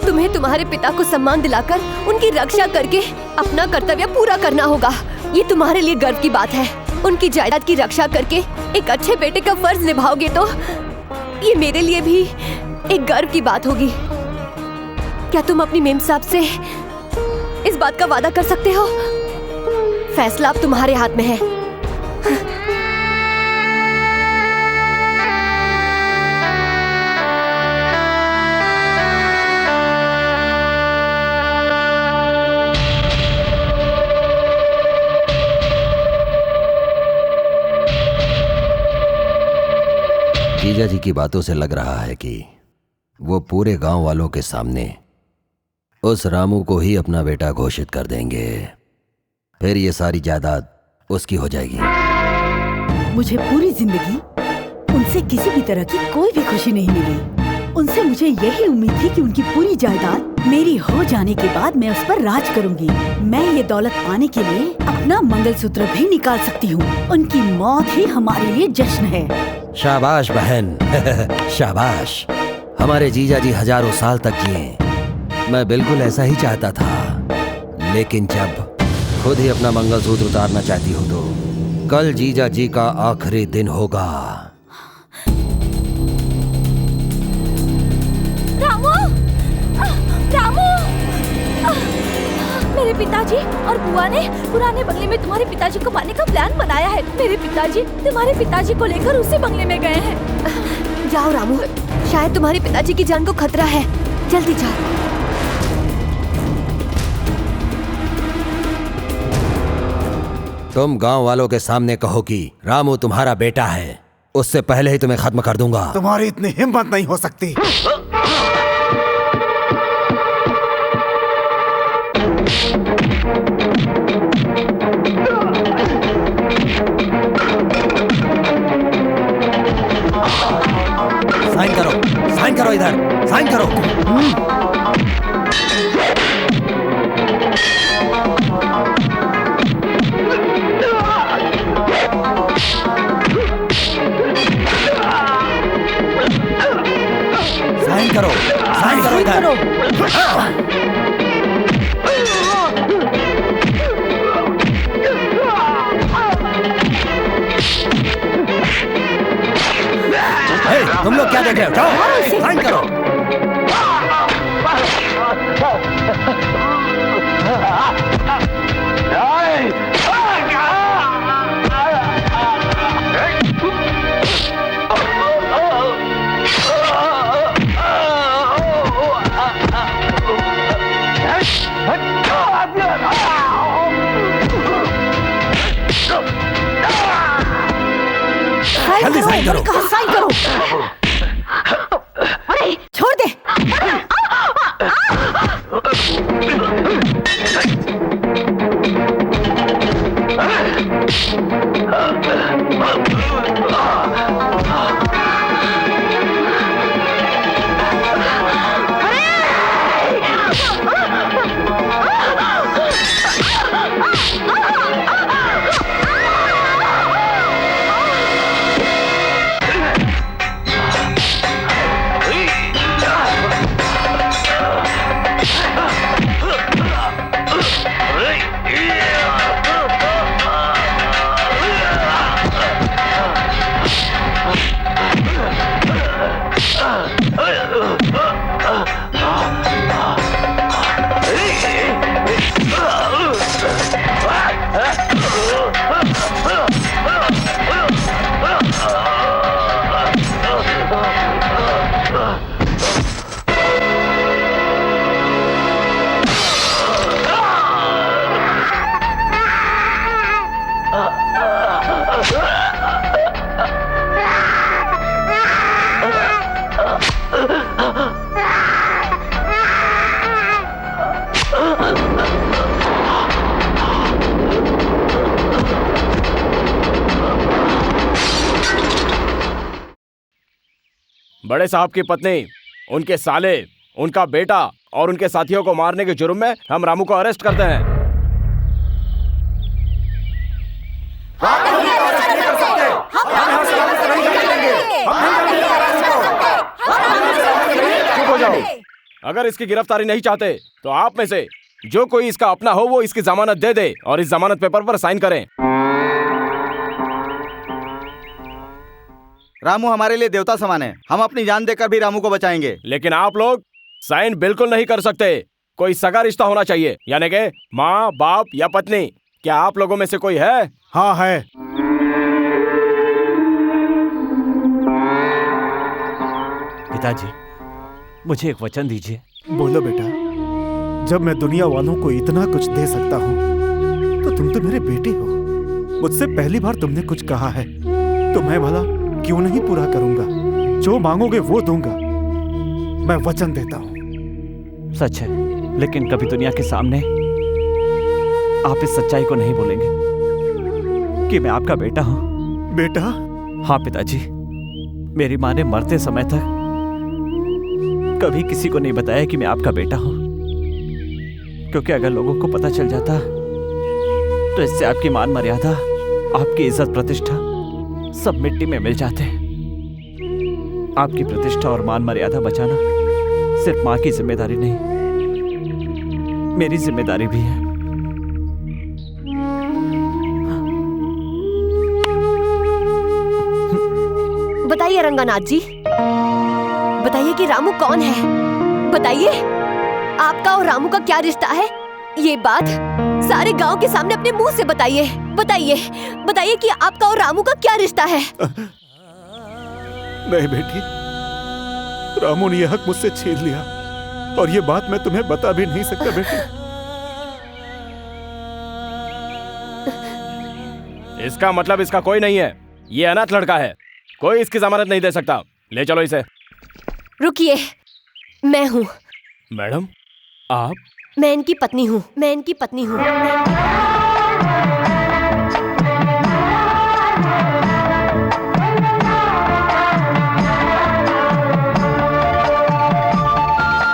तुम्हें तुम्हारे पिता को सम्मान दिलाकर उनकी रक्षा करके अपना कर्तव्य पूरा करना होगा। ये तुम्हारे लिए गर्व की बात है। उनकी जायदाद की रक्षा करके एक अच्छे बेटे का फर्ज निभाओगे तो ये मेरे लिए भी एक गर्व की बात होगी। क्या तुम अपनी मेम साहब से इस बात का वादा कर सकते हो? फैसला अब तुम्हारे हाथ में है। जीजा जी की बातों से लग रहा है कि वो पूरे गांव वालों के सामने उस रामू को ही अपना बेटा घोषित कर देंगे। फिर ये सारी जायदाद उसकी हो जाएगी। मुझे पूरी जिंदगी उनसे किसी भी तरह की कोई भी खुशी नहीं मिली। उनसे मुझे यही उम्मीद थी कि उनकी पूरी जायदाद मेरी हो जाने के बाद मैं उस पर राज करूंगी। मैं ये दौलत पाने के लिए अपना मंगलसूत्र भी निकाल सकती हूँ। उनकी मौत ही हमारे लिए जश्न है। शाबाश बहन शाबाश। हमारे जीजा जी हजारों साल तक जिए। मैं बिल्कुल ऐसा ही चाहता था, लेकिन जब खुद ही अपना मंगलसूत्र उतारना चाहती हो तो कल जीजा जी का आखिरी दिन होगा। रामू! रामू! मेरे पिताजी और बुआ ने पुराने बंगले में तुम्हारे पिताजी को मारने का प्लान बनाया है। मेरे पिताजी तुम्हारे पिताजी को लेकर उसी बंगले में गए हैं। जाओ रामू, शायद तुम्हारे पिताजी की जान को खतरा है। जल्दी जाओ। तुम गांव वालों के सामने कहो कि रामू तुम्हारा बेटा है, उससे पहले ही तुम्हें खत्म कर दूंगा। तुम्हारी इतनी हिम्मत नहीं हो सकती। साइन करो, साइन करो, इधर साइन करो। साइन करो, साइन करो इधर। तुम लोग क्या देख रहे हो? जाओ साइन करो। जल्दी साइन करो। कहा साइन करो। अरे छोड़ दे। बड़े साहब की पत्नी, उनके साले, उनका बेटा और उनके साथियों को मारने के जुर्म में हम रामू को अरेस्ट करते हैं। चुप हो जाओ। अगर इसकी गिरफ्तारी नहीं चाहते तो आप में से जो कोई इसका अपना हो वो इसकी जमानत दे दे और इस जमानत पेपर पर साइन करें। रामू हमारे लिए देवता समान है, हम अपनी जान देकर भी रामू को बचाएंगे। लेकिन आप लोग साइन बिल्कुल नहीं कर सकते। कोई सगा रिश्ता होना चाहिए, यानी कि माँ, बाप या पत्नी। क्या आप लोगों में से कोई है? हाँ है। पिताजी, मुझे एक वचन दीजिए। बोलो बेटा। जब मैं दुनिया वालों को इतना कुछ दे सकता हूँ तो तुम तो मेरे बेटे हो। मुझसे पहली बार तुमने कुछ कहा है तो मैं भला क्यों नहीं पूरा करूंगा? जो मांगोगे वो दूंगा, मैं वचन देता हूँ। सच है, लेकिन कभी दुनिया के सामने आप इस सच्चाई को नहीं बोलेंगे कि मैं आपका बेटा हूँ। बेटा? हाँ पिताजी, मेरी माँ ने मरते समय तक कभी किसी को नहीं बताया कि मैं आपका बेटा हूँ, क्योंकि अगर लोगों को पता चल जाता तो इससे आपकी मान मर्यादा, आपकी इज्जत प्रतिष्ठा सब मिट्टी में मिल जाते। आपकी प्रतिष्ठा और मान मर्यादा बचाना सिर्फ माँ की जिम्मेदारी नहीं, मेरी जिम्मेदारी भी है। बताइए रंगानाथ जी, बताइए कि रामू कौन है? बताइए आपका और रामू का क्या रिश्ता है? ये बात सारे गांव के सामने अपने मुंह से बताइए। बताइए, बताइए कि आपका और रामू का क्या रिश्ता है? नहीं बेटी, रामू ने यह हक मुझसे छीन लिया और ये बात मैं तुम्हें बता भी नहीं सकता बेटी। इसका मतलब इसका कोई नहीं है, ये अनाथ लड़का है, कोई इसकी जमानत नहीं दे सकता। ले चलो इसे। रुकिए, मैं हूँ। मैडम, आप? मैं इनकी पत्नी हूँ, मैं इनकी पत्नी हूँ।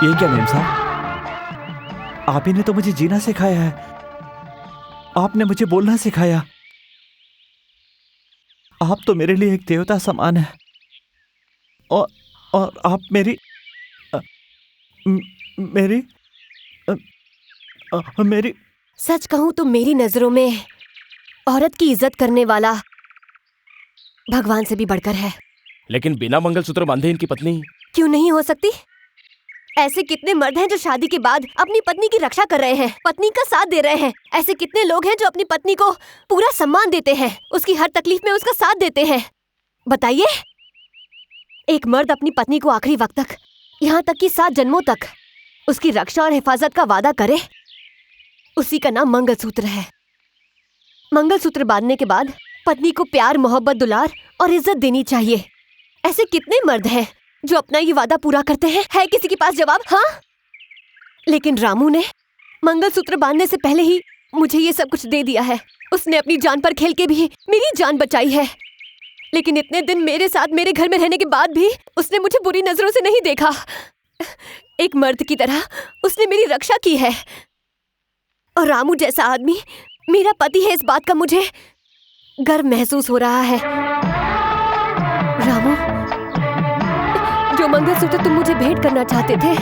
ये क्या मेम साहब, आप ही ने तो मुझे जीना सिखाया है, आपने मुझे बोलना सिखाया। आप तो मेरे लिए एक देवता समान है और आप मेरी सच कहूँ तो मेरी नजरों में औरत की इज्जत करने वाला भगवान से भी बढ़कर है। लेकिन बिना मंगलसूत्र बांधे इनकी पत्नी क्यों नहीं हो सकती? ऐसे कितने मर्द हैं जो शादी के बाद अपनी पत्नी की रक्षा कर रहे हैं, पत्नी का साथ दे रहे हैं। ऐसे कितने लोग हैं जो अपनी पत्नी को पूरा सम्मान देते हैं, उसकी हर तकलीफ में उसका साथ देते हैं। बताइए, एक मर्द अपनी पत्नी को आखिरी वक्त तक, यहाँ तक कि 7 जन्मों तक उसकी रक्षा और हिफाजत का वादा करे, उसी का नाम मंगलसूत्र है। मंगलसूत्र बांधने के बाद पत्नी को प्यार, मोहब्बत, दुलार और इज्जत देनी चाहिए। ऐसे कितने मर्द हैं जो अपना ये वादा पूरा करते हैं? है किसी के पास जवाब? हाँ, लेकिन रामू ने मंगलसूत्र बांधने से पहले ही मुझे ये सब कुछ दे दिया है। उसने अपनी जान पर खेल के भी मेरी जान बचाई है। लेकिन इतने दिन मेरे साथ मेरे घर में रहने के बाद भी उसने मुझे बुरी नजरों से नहीं देखा। एक मर्द की तरह उसने मेरी रक्षा की है। और रामू जैसा आदमी मेरा पति है, इस बात का मुझे गर्व महसूस हो रहा है। रामू, जो मंगलसूत्र तुम मुझे भेंट करना चाहते थे,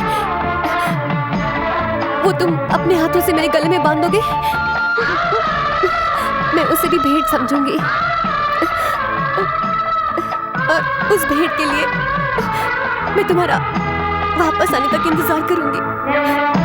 वो तुम अपने हाथों से मेरे गले में बांधोगे? मैं उसे भी भेंट समझूंगी और उस भेंट के लिए मैं तुम्हारा वापस आने तक इंतजार करूंगी।